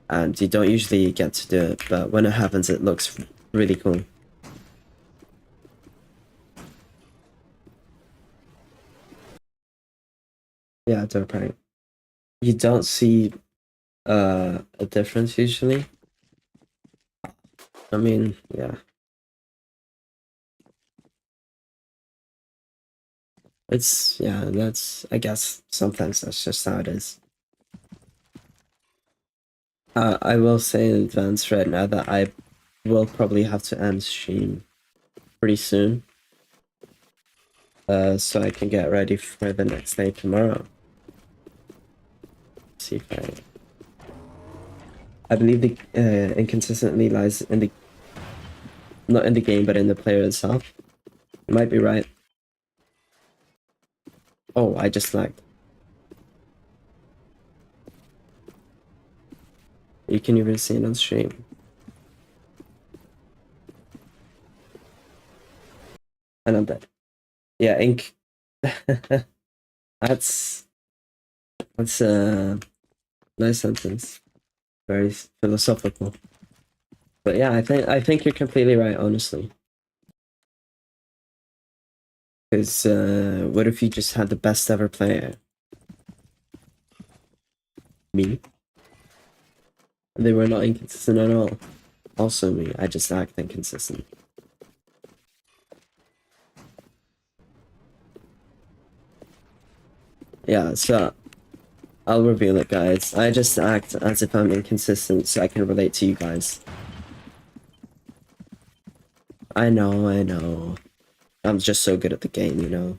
And you don't usually get to do it, but when it happens, it looks really cool. Yeah, door parry. You don't see a difference usually. I mean, yeah. It's, yeah, that's, I guess sometimes that's just how it is. I will say in advance right now that I will probably have to end stream pretty soon. So I can get ready for the next day tomorrow. See if I believe the inconsistently lies in the not in the game but in the player itself. You might be right. Oh, I just lagged. You can even see it on stream. And I'm dead. Yeah, ink. that's a nice sentence. Very philosophical. But yeah, I think you're completely right, honestly. Because what if you just had the best ever player? Me? They were not inconsistent at all. Also me, I just act inconsistent. Yeah, so I'll reveal it, guys. I just act as if I'm inconsistent so I can relate to you guys. I know. I'm just so good at the game, you know.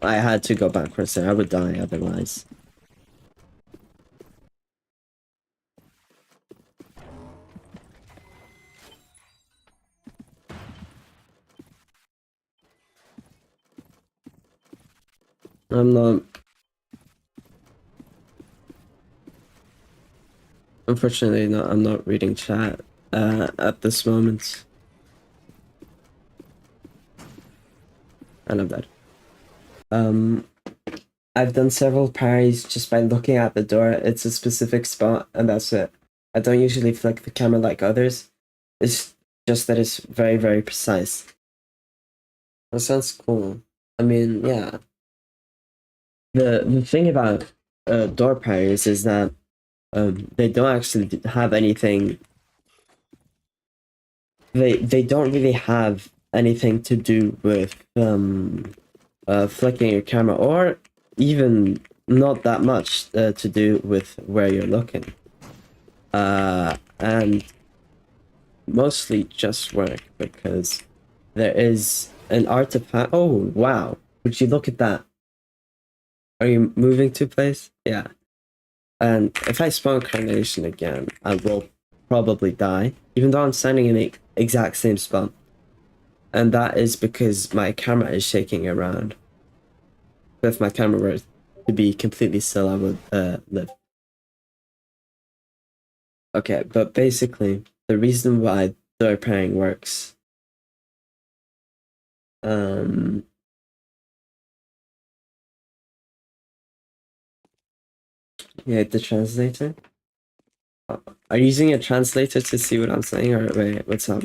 I had to go backwards there. I would die otherwise. I'm not. Unfortunately, not. I'm not reading chat at this moment. I love that. I've done several parries just by looking at the door. It's a specific spot, and that's it. I don't usually flick the camera like others. It's just that it's very, very precise. That sounds cool. I mean, yeah. The thing about door parries is that they don't actually have anything. They don't really have anything to do with flicking your camera, or even not that much to do with where you're looking. And mostly just work because there is an artifact. Oh, wow. Would you look at that? Are you moving to place? Yeah. And if I spawn Carnation again, I will probably die, even though I'm standing in the exact same spot. And that is because my camera is shaking around. If my camera were to be completely still, I would live. Okay, but basically, the reason why door pairing works, um, yeah, the translator. Are you using a translator to see what I'm saying, or wait, what's up?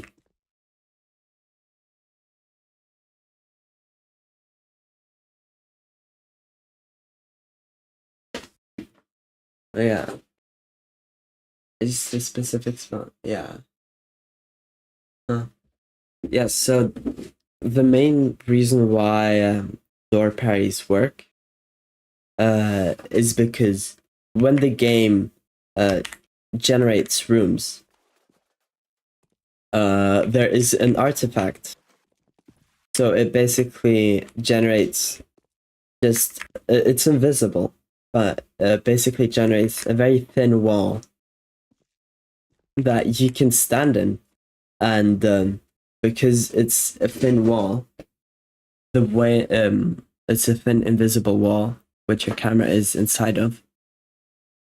Oh, yeah, it's a specific spot. Yeah. Huh. Yeah. So the main reason why door parries work, is because when the game uh generates rooms, there is an artifact. So it basically generates just it's invisible, but basically generates a very thin wall that you can stand in, and because it's a thin wall, the way it's a thin invisible wall which your camera is inside of,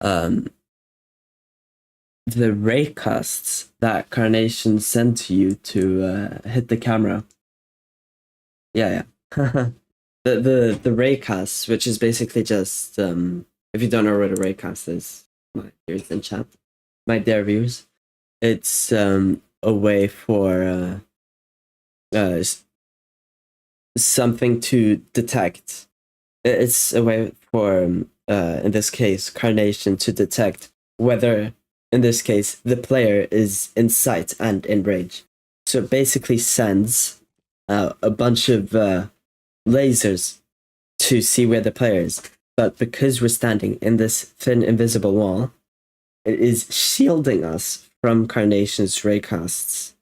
um the raycasts that Carnation send to you to hit the camera. Yeah, yeah. The raycasts, which is basically just if you don't know what a raycast is, my viewers in chat, my dear viewers, it's a way for something to detect. It's a way for in this case Carnation to detect whether, in this case, the player is in sight and in range. So it basically sends a bunch of lasers to see where the player is. But because we're standing in this thin invisible wall, it is shielding us from Carnation's raycasts,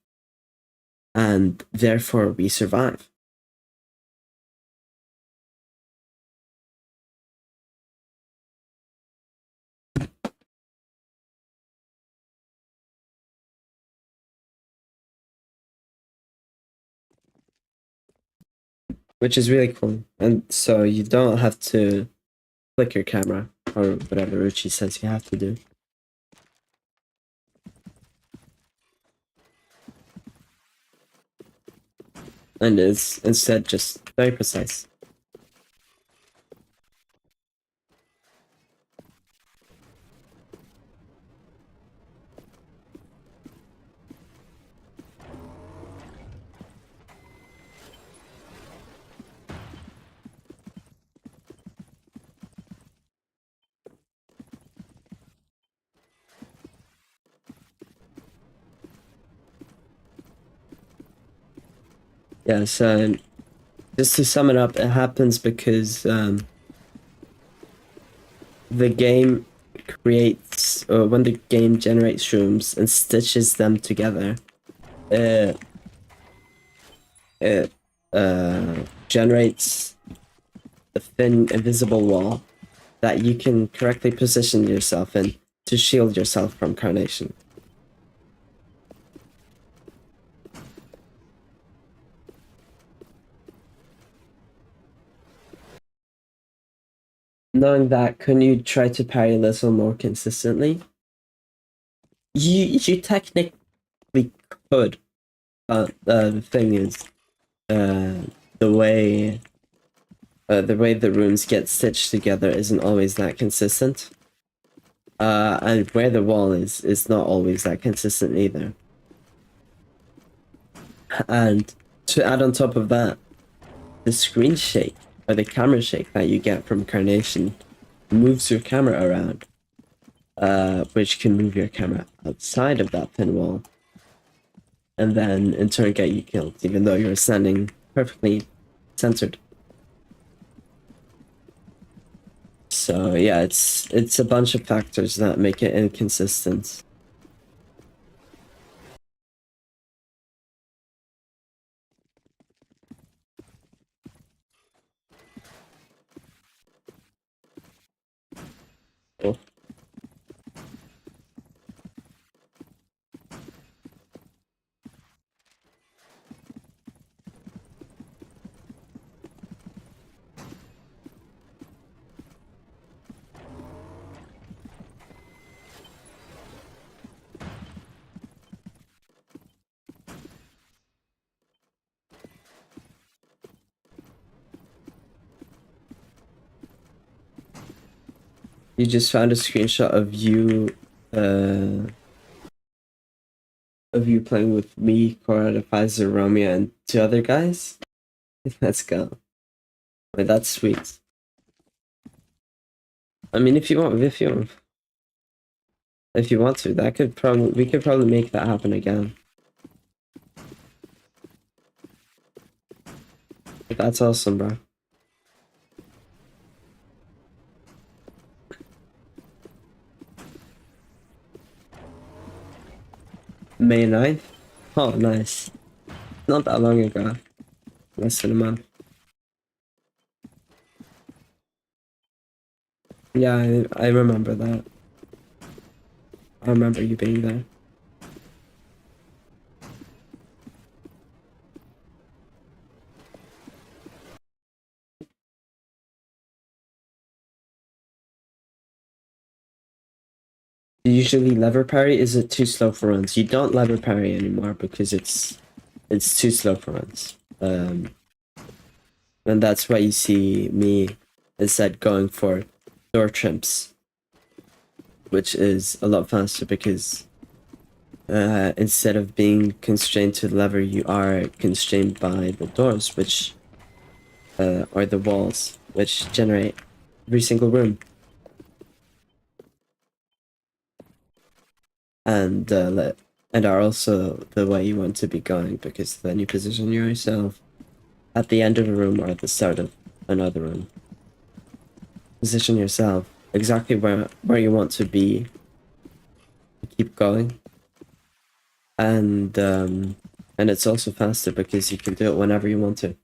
and therefore we survive. Which is really cool. And so you don't have to flick your camera or whatever Ruchi says you have to do. And it's instead just very precise. Yeah, so Just to sum it up, it happens because the game creates, or when the game generates rooms and stitches them together, it it generates a thin, invisible wall that you can correctly position yourself in to shield yourself from carnation. Knowing that, couldn't you try to parry a little more consistently? You technically could, but the thing is, uh, the way the way the rooms get stitched together isn't always that consistent. And where the wall is not always that consistent either. And to add on top of that, the screen shake or the camera shake that you get from Carnation moves your camera around, which can move your camera outside of that thin wall, and then in turn get you killed, even though you're standing perfectly centered. So yeah, it's a bunch of factors that make it inconsistent. Oh. You just found a screenshot of you playing with me, Cora, Pfizer, Romeo, and two other guys. Let's go. Wait, that's sweet. I mean, if you want to, that could probably we could probably make that happen again. But that's awesome, bro. May 9th? Oh, nice. Not that long ago. Less than a month. Yeah, I remember that. I remember you being there. You usually lever parry? Is it too slow for runs? You don't lever parry anymore because it's too slow for runs. And that's why you see me instead going for door trimps, which is a lot faster because instead of being constrained to the lever, you are constrained by the doors, which or the walls, which generate every single room. And are also the way you want to be going, because then you position yourself at the end of a room or at the start of another room. Position yourself exactly where you want to be. Keep going. And it's also faster because you can do it whenever you want to.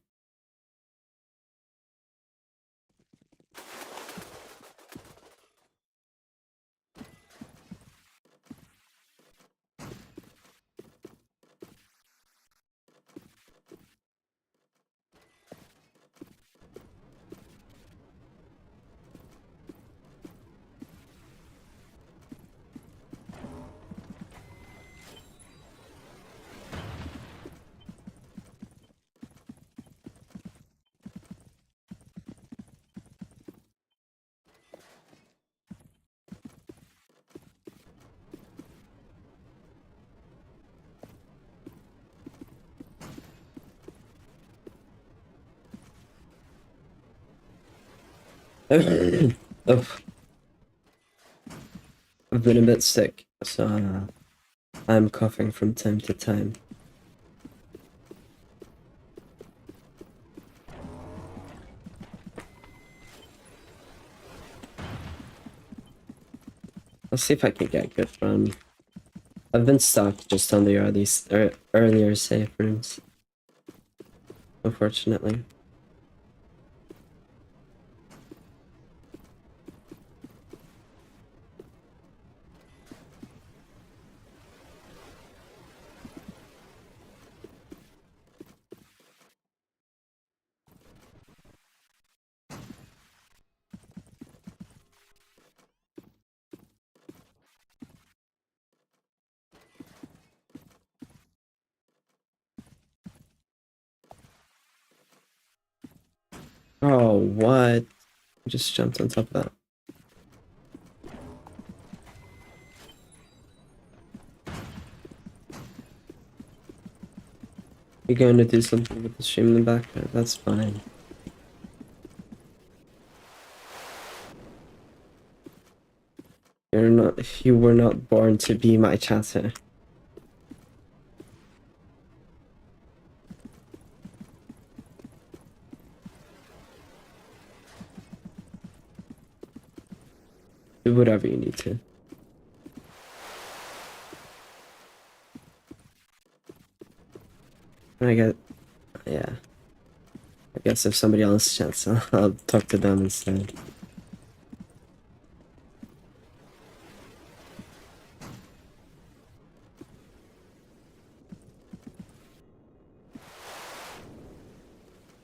Oh, I've been a bit sick, so I'm coughing from time to time. I'll see if I can get good run. I've been stuck just on the earlier safe rooms, unfortunately. Oh, what? I just jumped on top of that. You're going to do something with the stream in the background? That's fine. You were not born to be my chatter. Do whatever you need to. Yeah. I guess if somebody else chats, I'll talk to them instead.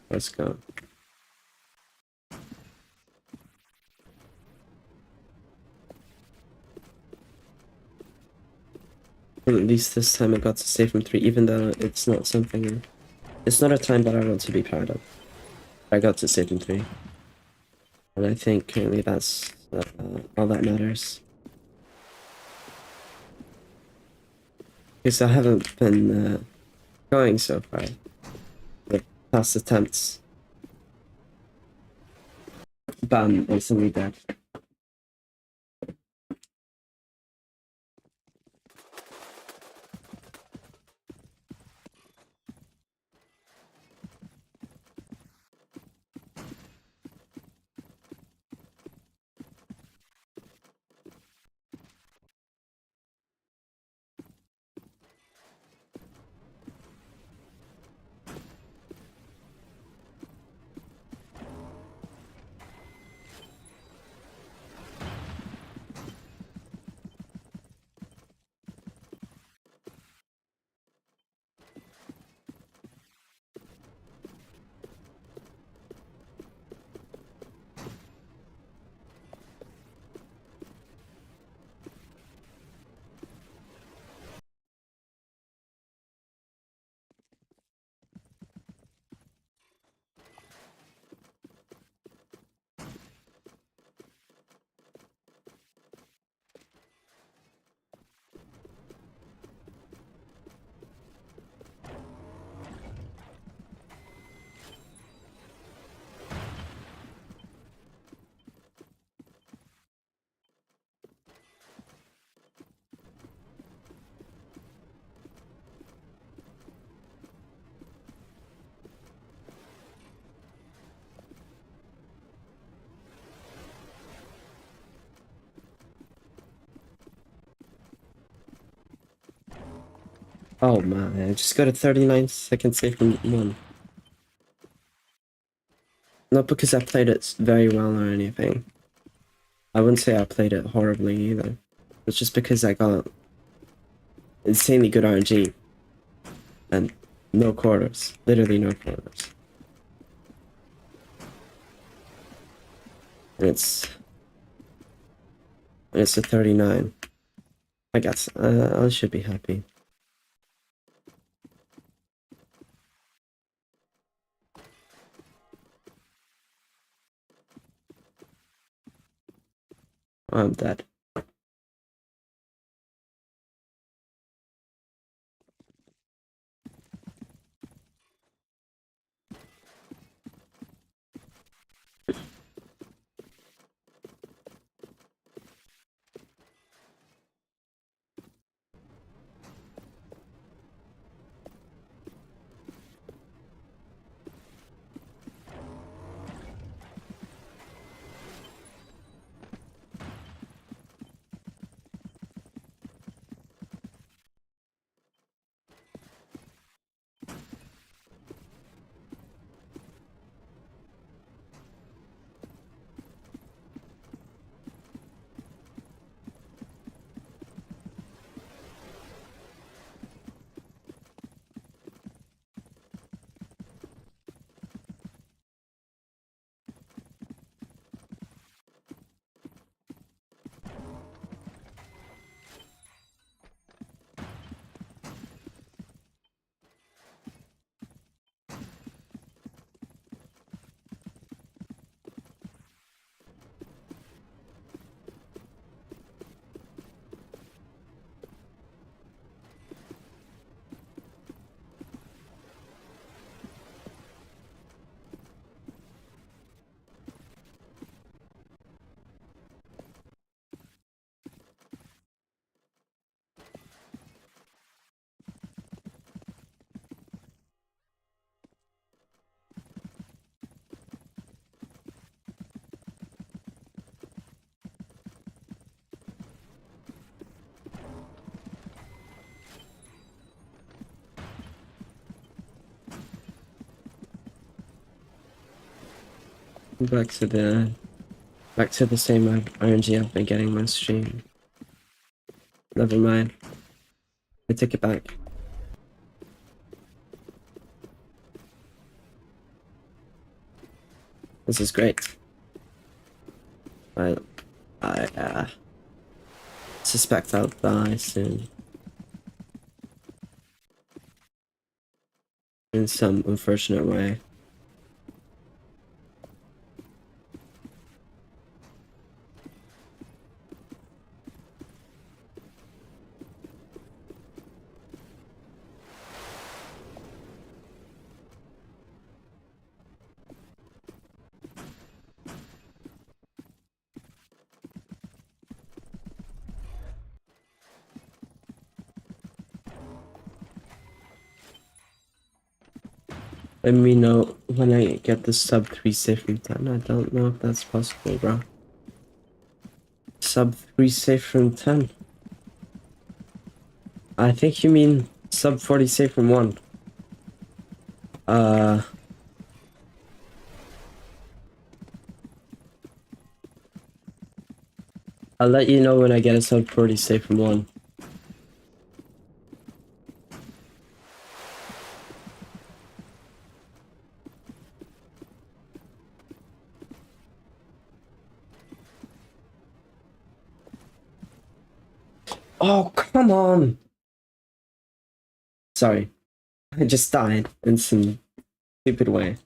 Let's go. Well, at least this time I got to save from 3, even though it's not something... It's not a time that I want to be proud of. I got to save from 3. And I think currently that's all that matters. Because I haven't been going so far. The past attempts. Bam, instantly dead. Oh man, I just got a 39 second save from 1. Not because I played it very well or anything. I wouldn't say I played it horribly either. It's just because I got insanely good RNG. And no quarters. Literally no quarters. And it's a 39. I guess I should be happy. I'm dead. Back to the same RNG I've been getting my stream. Never mind. I take it back. This is great. I suspect I'll die soon. In some unfortunate way. Let me know when I get the sub 3 save from 10. I don't know if that's possible, bro. Sub 3 save from 10. I think you mean sub 40 save from 1. I'll let you know when I get a sub 40 save from 1. Oh, come on! Sorry. I just died in some stupid way.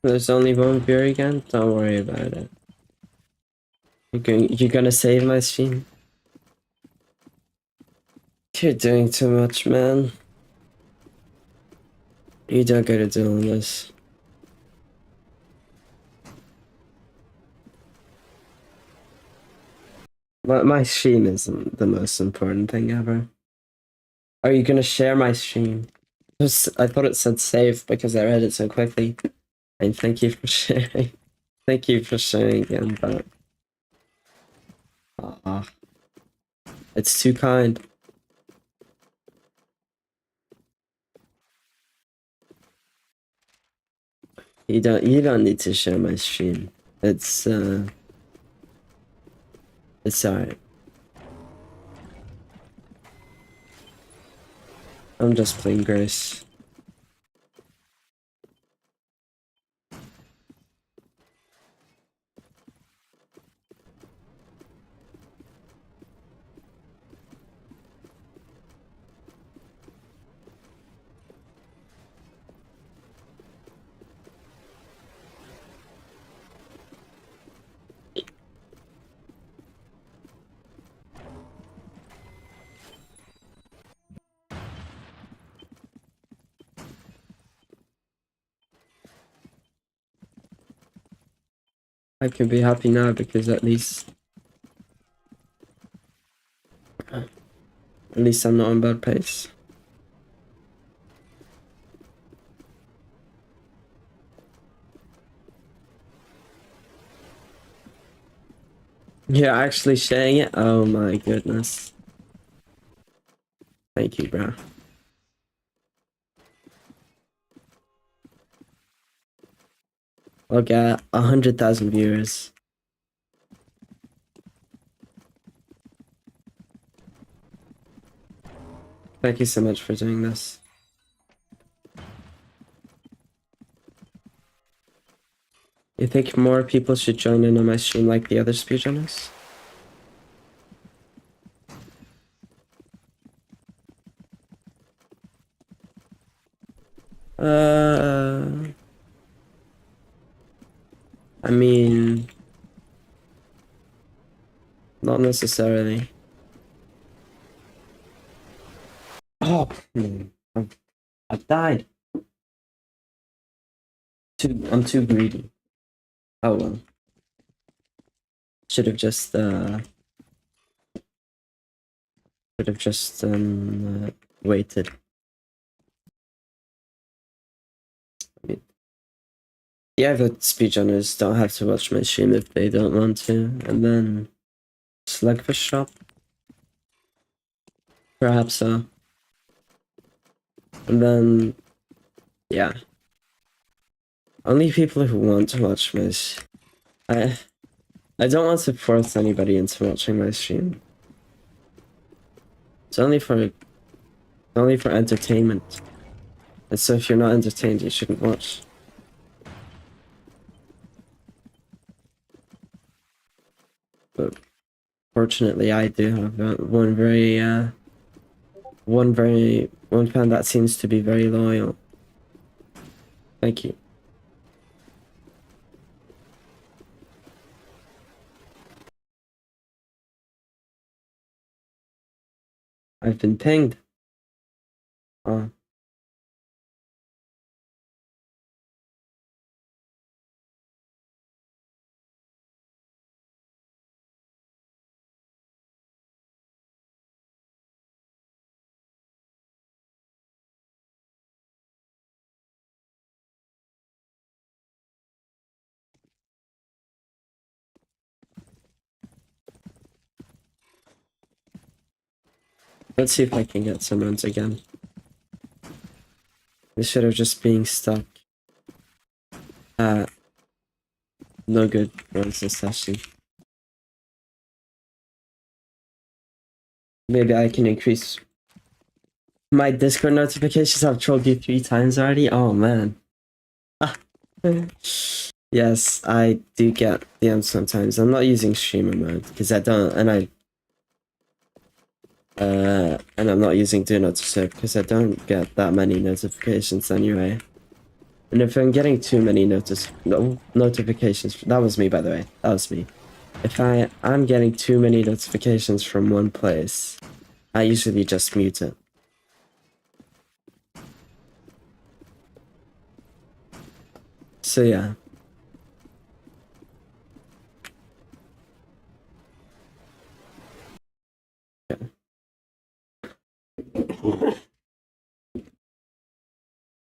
There's only one beer again? Don't worry about it. You're gonna save my stream? You're doing too much, man. You don't gotta do all this. My stream isn't the most important thing ever. Are you gonna share my stream? I thought it said save because I read it so quickly. And thank you for sharing. Thank you for sharing again, but it's too kind. You don't need to share my stream. It's alright. I'm just playing Grace. I can be happy now because at least I'm not on bad pace. You're actually sharing it? Oh my goodness. Thank you, bro. I'll get 100,000 viewers. Thank you so much for doing this. you think more people should join in on my stream like the other speedrunners? I mean, not necessarily. Oh, I've died. I'm too greedy. Oh well. Should have just waited. I mean, yeah, but speedrunners don't have to watch my stream if they don't want to, and then Slugfish shop. Perhaps so. And then, yeah. Only people who want to watch my I don't want to force anybody into watching my stream. It's only for entertainment. And so if you're not entertained, you shouldn't watch. But fortunately, I do have one fan that seems to be very loyal. Thank you. I've been pinged. Oh. Let's see if I can get some runs again. Instead of just being stuck. No good runs this session. Maybe I can increase my Discord notifications. I've trolled you 3 times already. Oh man. Yes, I do get DMs sometimes. I'm not using streamer mode because I don't, and I'm not using do not disturb because I don't get that many notifications anyway. And if I'm getting too many notifications, that was me by the way. That was me. If I'm getting too many notifications from one place, I usually just mute it. So yeah.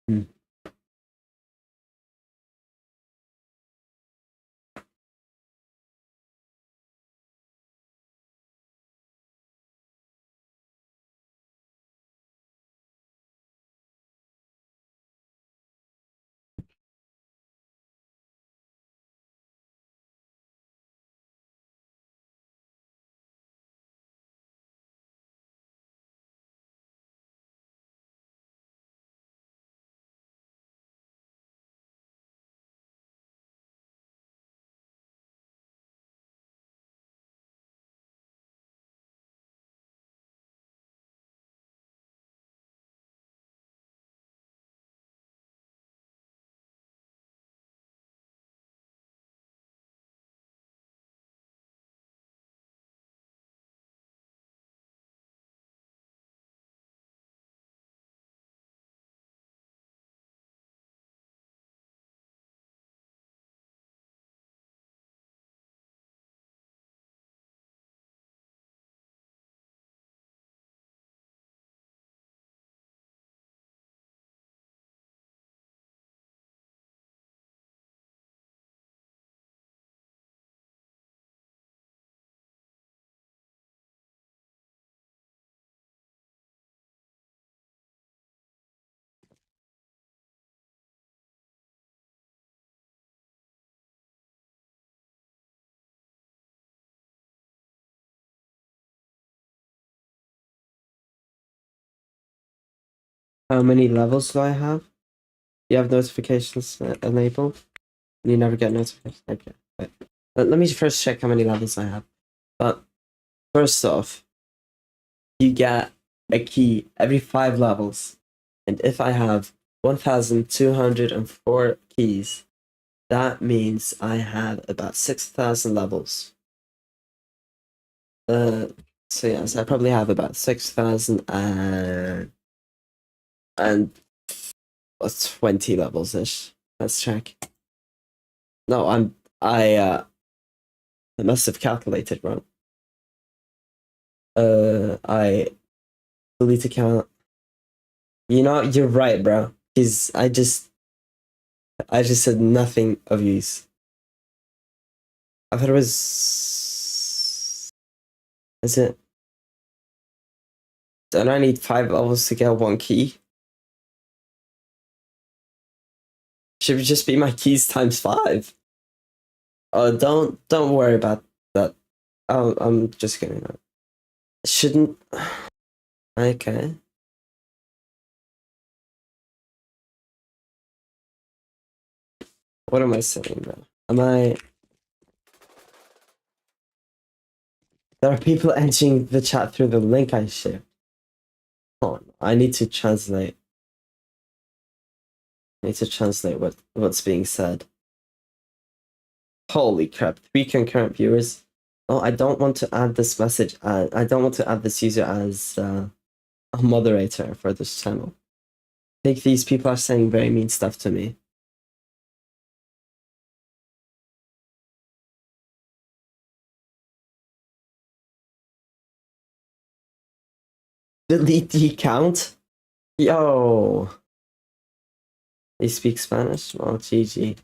Hmm. How many levels do I have? You have notifications enabled? You never get notifications. Okay. Wait. Let me first check how many levels I have. But first off, you get a key every 5 levels. And if I have 1,204 keys, that means I have about 6,000 levels. So yes, I probably have about 6,000 and 20 levels ish. Let's check. No, I must have calculated wrong. I delete account. You know, you're right, bro. Cause I just said nothing of use. I thought it was. Is it? Don't I need 5 levels to get 1 key? Should it just be my keys times 5? Oh, don't worry about that. I'm just kidding. Shouldn't. Okay. What am I saying, bro? Am I? There are people entering the chat through the link I shared. Oh, I need to translate. I need to translate what's being said. Holy crap! 3 concurrent viewers. Oh, I don't want to add this message. I don't want to add this user as a moderator for this channel. I think these people are saying very mean stuff to me. Delete the account? Yo! They speak Spanish? Well, GG.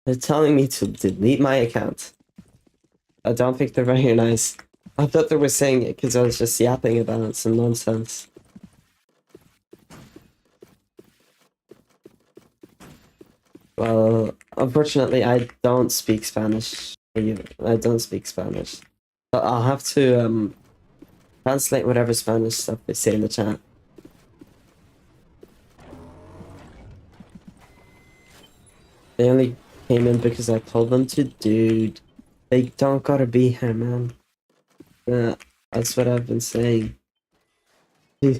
They're telling me to delete my account. I don't think they're very nice. I thought they were saying it because I was just yapping about some nonsense. Well, unfortunately, I don't speak Spanish. I don't speak Spanish. But I'll have to translate whatever Spanish stuff they say in the chat. They only came in because I told them to, dude. They don't gotta be here, man. Yeah, that's what I've been saying. You're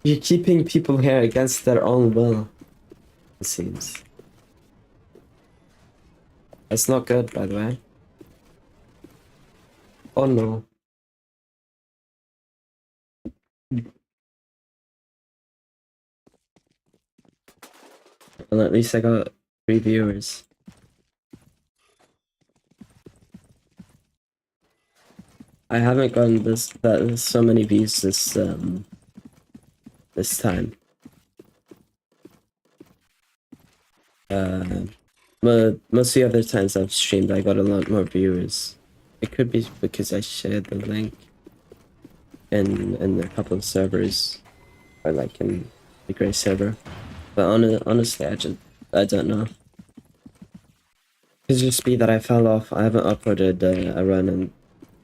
keeping people here against their own will, it seems. It's not good, by the way. Oh no. Well, at least I got 3 viewers. I haven't gotten so many views this time. But most of the other times I've streamed, I got a lot more viewers. It could be because I shared the link in a couple of servers, or like in the Grey server. But honestly, I don't know. Could just be that I fell off. I haven't uploaded a run in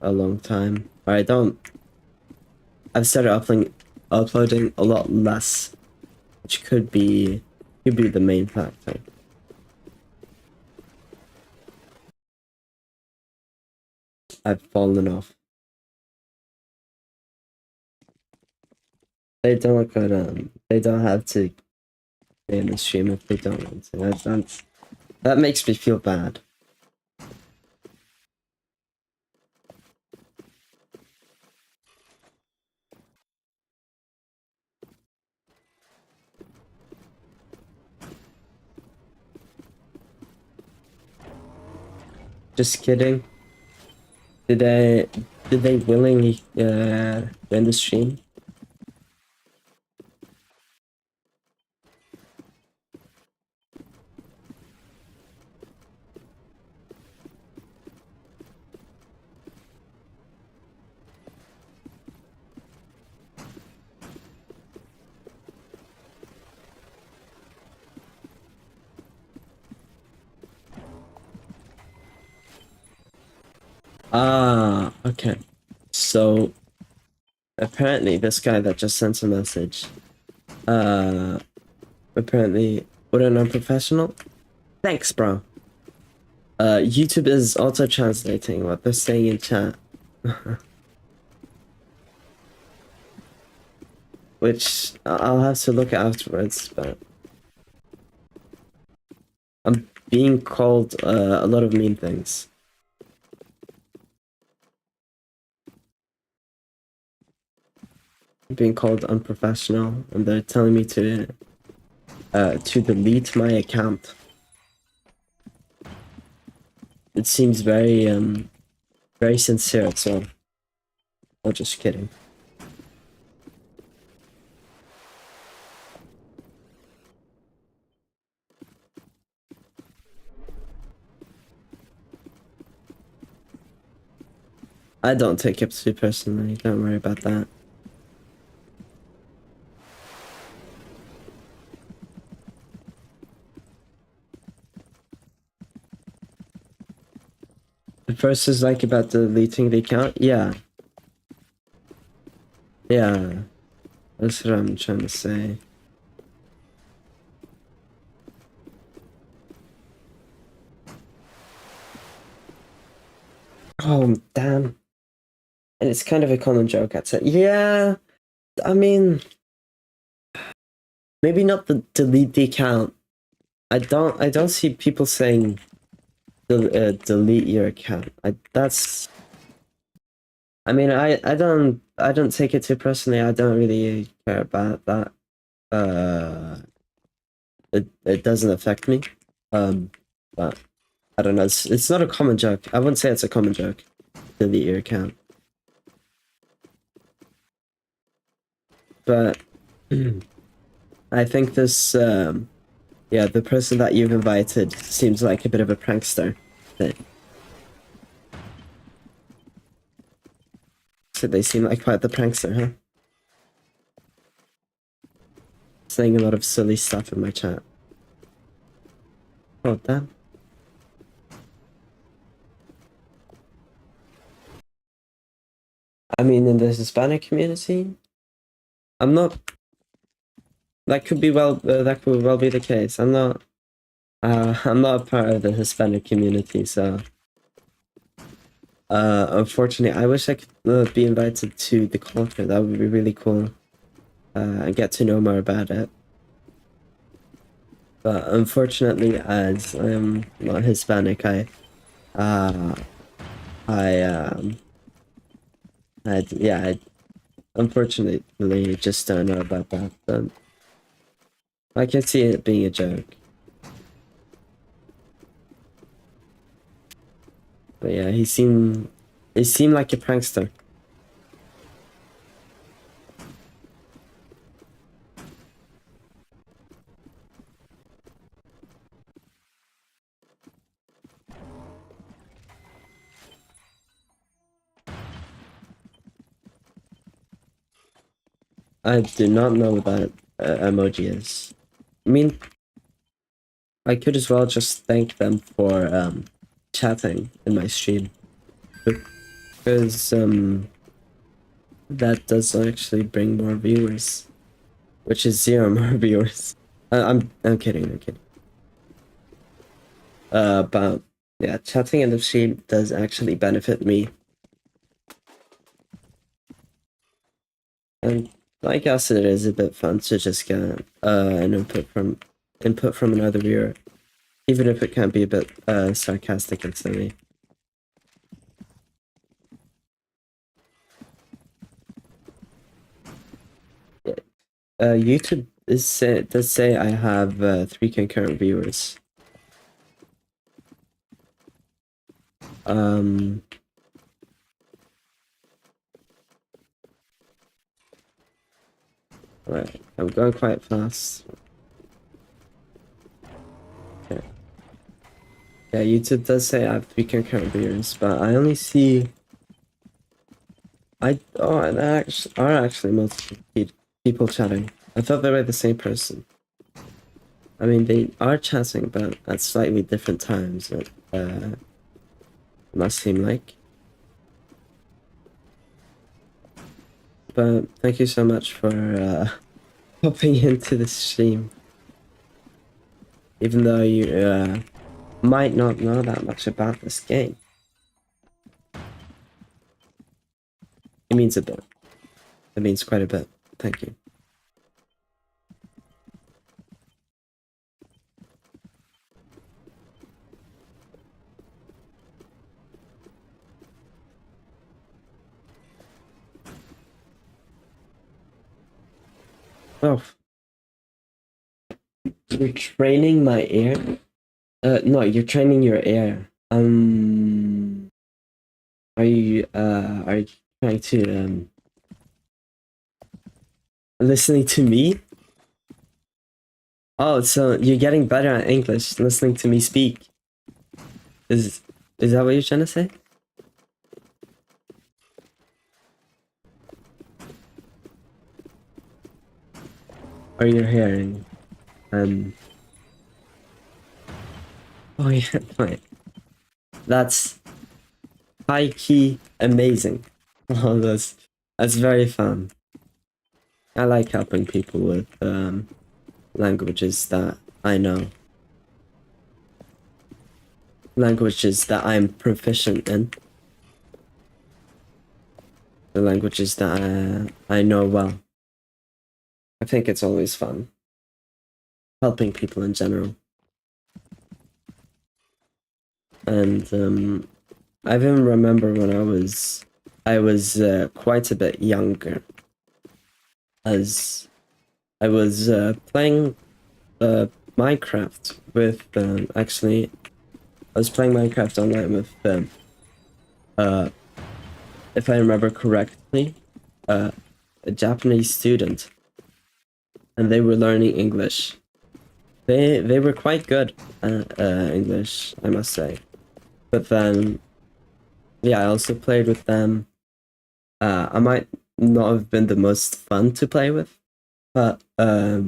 a long time. Or I've started uploading a lot less, which could be the main factor. I've fallen off. They don't they don't have to stay in the stream if they don't want to. That makes me feel bad. Just kidding. Did they willingly join the stream? Ah, okay. So apparently this guy that just sent a message apparently What an unprofessional. Thanks, bro. YouTube is also translating what they're saying in chat. Which I'll have to look at afterwards, but I'm being called a lot of mean things. I'm being called unprofessional, and they're telling me to delete my account. It seems very very sincere, so I'm just kidding. I don't take it too personally, don't worry about that. The first is like about deleting the account? Yeah. Yeah. That's what I'm trying to say. Oh, damn. And it's kind of a common joke, I'd say. Yeah, I mean, maybe not the delete the account. I don't see people saying delete your account. I mean, I don't take it too personally. I don't really care about that. It doesn't affect me. But I don't know. It's not a common joke. I wouldn't say it's a common joke. Delete your account. But I think this yeah, the person that you've invited seems like a bit of a prankster. So they seem like quite the prankster, huh? Saying a lot of silly stuff in my chat. Oh, damn. I mean, in the Hispanic community, I'm not. That could well be the case. I'm not a part of the Hispanic community, so. Unfortunately, I wish I could be invited to the culture. That would be really cool. And get to know more about it. But unfortunately, as I'm not Hispanic, I unfortunately just don't know about that. But I can see it being a joke. But yeah, he seemed like a prankster. I do not know what that emoji is. I mean, I could as well just thank them for chatting in my stream, because that does actually bring more viewers, which is 0 more viewers. I'm kidding. I'm kidding. But yeah, chatting in the stream does actually benefit me, and I guess it is a bit fun to just get an input from another viewer, even if it can be a bit sarcastic and silly. YouTube does say I have 3 concurrent viewers. Right, I'm going quite fast. Okay. Yeah, YouTube does say I have 3 concurrent viewers, but I only see. There are actually multiple people chatting. I thought they were the same person. I mean, they are chatting, but at slightly different times. It must seem like. But thank you so much for hopping into the stream. even though you might not know that much about this game. It means a bit. It means quite a bit. Thank you. Oh, you're training my ear? No, you're training your ear. Are you trying to listening to me? Oh, so you're getting better at English listening to me speak. Is that what you're trying to say? Or you're hearing? Oh yeah, fine. That's high key amazing. Oh, that's very fun. I like helping people with languages that I know. Languages that I'm proficient in. The languages that I know well. I think it's always fun. Helping people in general. And I even remember when I was quite a bit younger, as I was playing Minecraft with actually I was playing Minecraft online with if I remember correctly, a Japanese student, and they were learning English. They were quite good at English, I must say. But then, yeah, I also played with them. I might not have been the most fun to play with, but I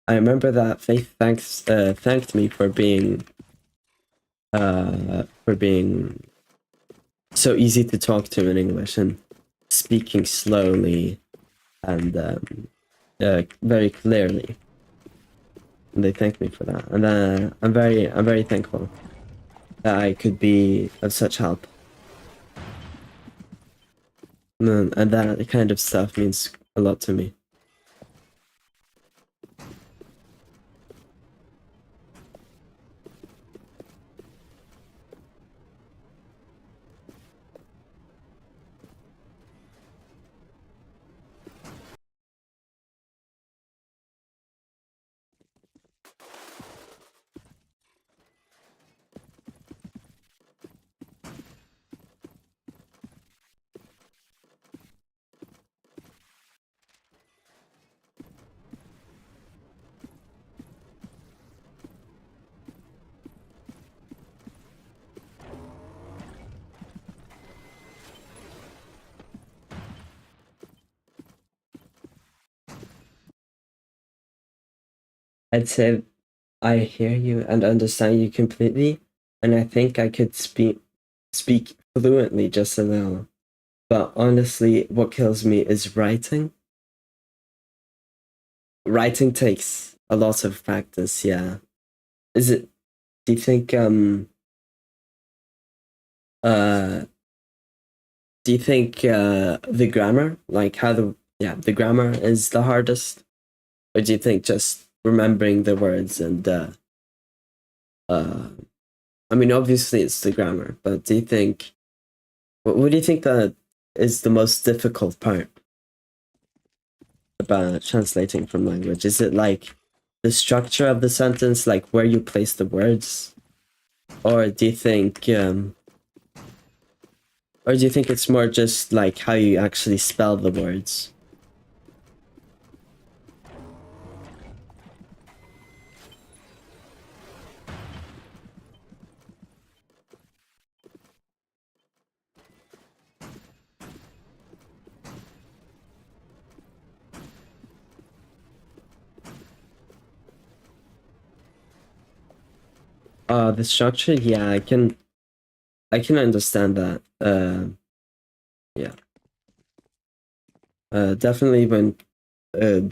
remember that they thanked me for being so easy to talk to in English and speaking slowly and very clearly. And they thanked me for that, and I'm very thankful that I could be of such help. And that kind of stuff means a lot to me. I'd say I hear you and understand you completely, and I think I could speak fluently just a little. But honestly, what kills me is writing. Writing takes a lot of practice, yeah. Is it do you think uh the grammar, like how the grammar is the hardest? Or do you think just remembering the words and uh I mean obviously it's the grammar, but do you think what do you think that is the most difficult part about translating from language? Is it like the structure of the sentence, like where you place the words? Or do you think it's more just like how you actually spell the words? The structure, yeah, I can understand that. Yeah. Definitely when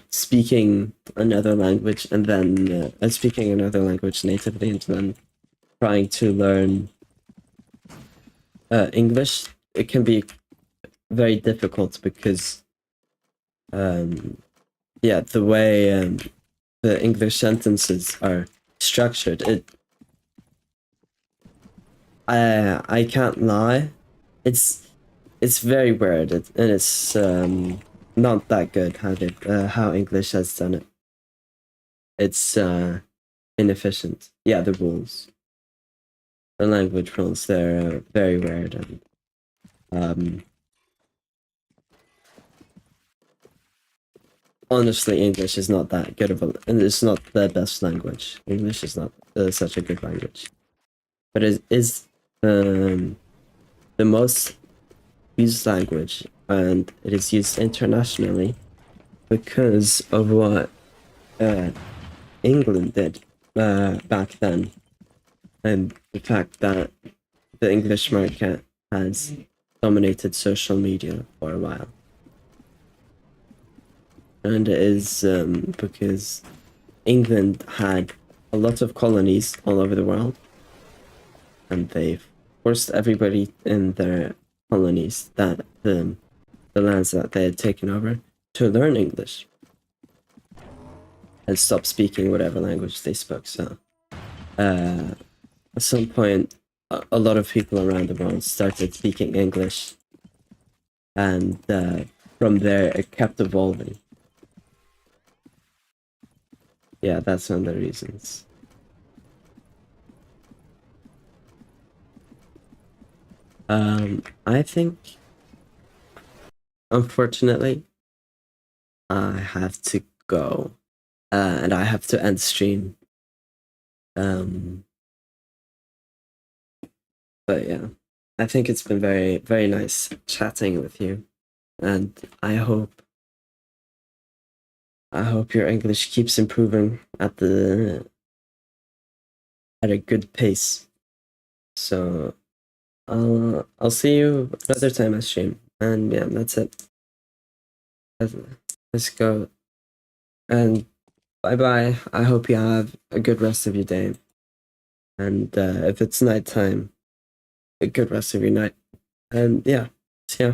speaking another language and then speaking another language natively and then trying to learn English, it can be very difficult because yeah, the way the English sentences are structured, I can't lie, it's very weird and it's not that good how English has done it. It's inefficient. Yeah, the rules, the language rules, they're very weird and honestly, English is not that good of a, and it's not the best language. English is not such a good language, but it is the most used language, and it is used internationally because of what England did back then, and the fact that the English market has dominated social media for a while. And it is because England had a lot of colonies all over the world, and they forced everybody in their colonies that the lands that they had taken over to learn English and stop speaking whatever language they spoke. So at some point, a lot of people around the world started speaking English, and from there it kept evolving. Yeah, that's one of the reasons. I think, unfortunately, I have to go, and I have to end stream. Um, but yeah, I think it's been very, very nice chatting with you, and I hope your English keeps improving at a good pace. So I'll see you another time I stream, and yeah, that's it. Let's go, and bye bye. I hope you have a good rest of your day, and if it's nighttime, a good rest of your night. And yeah, see ya.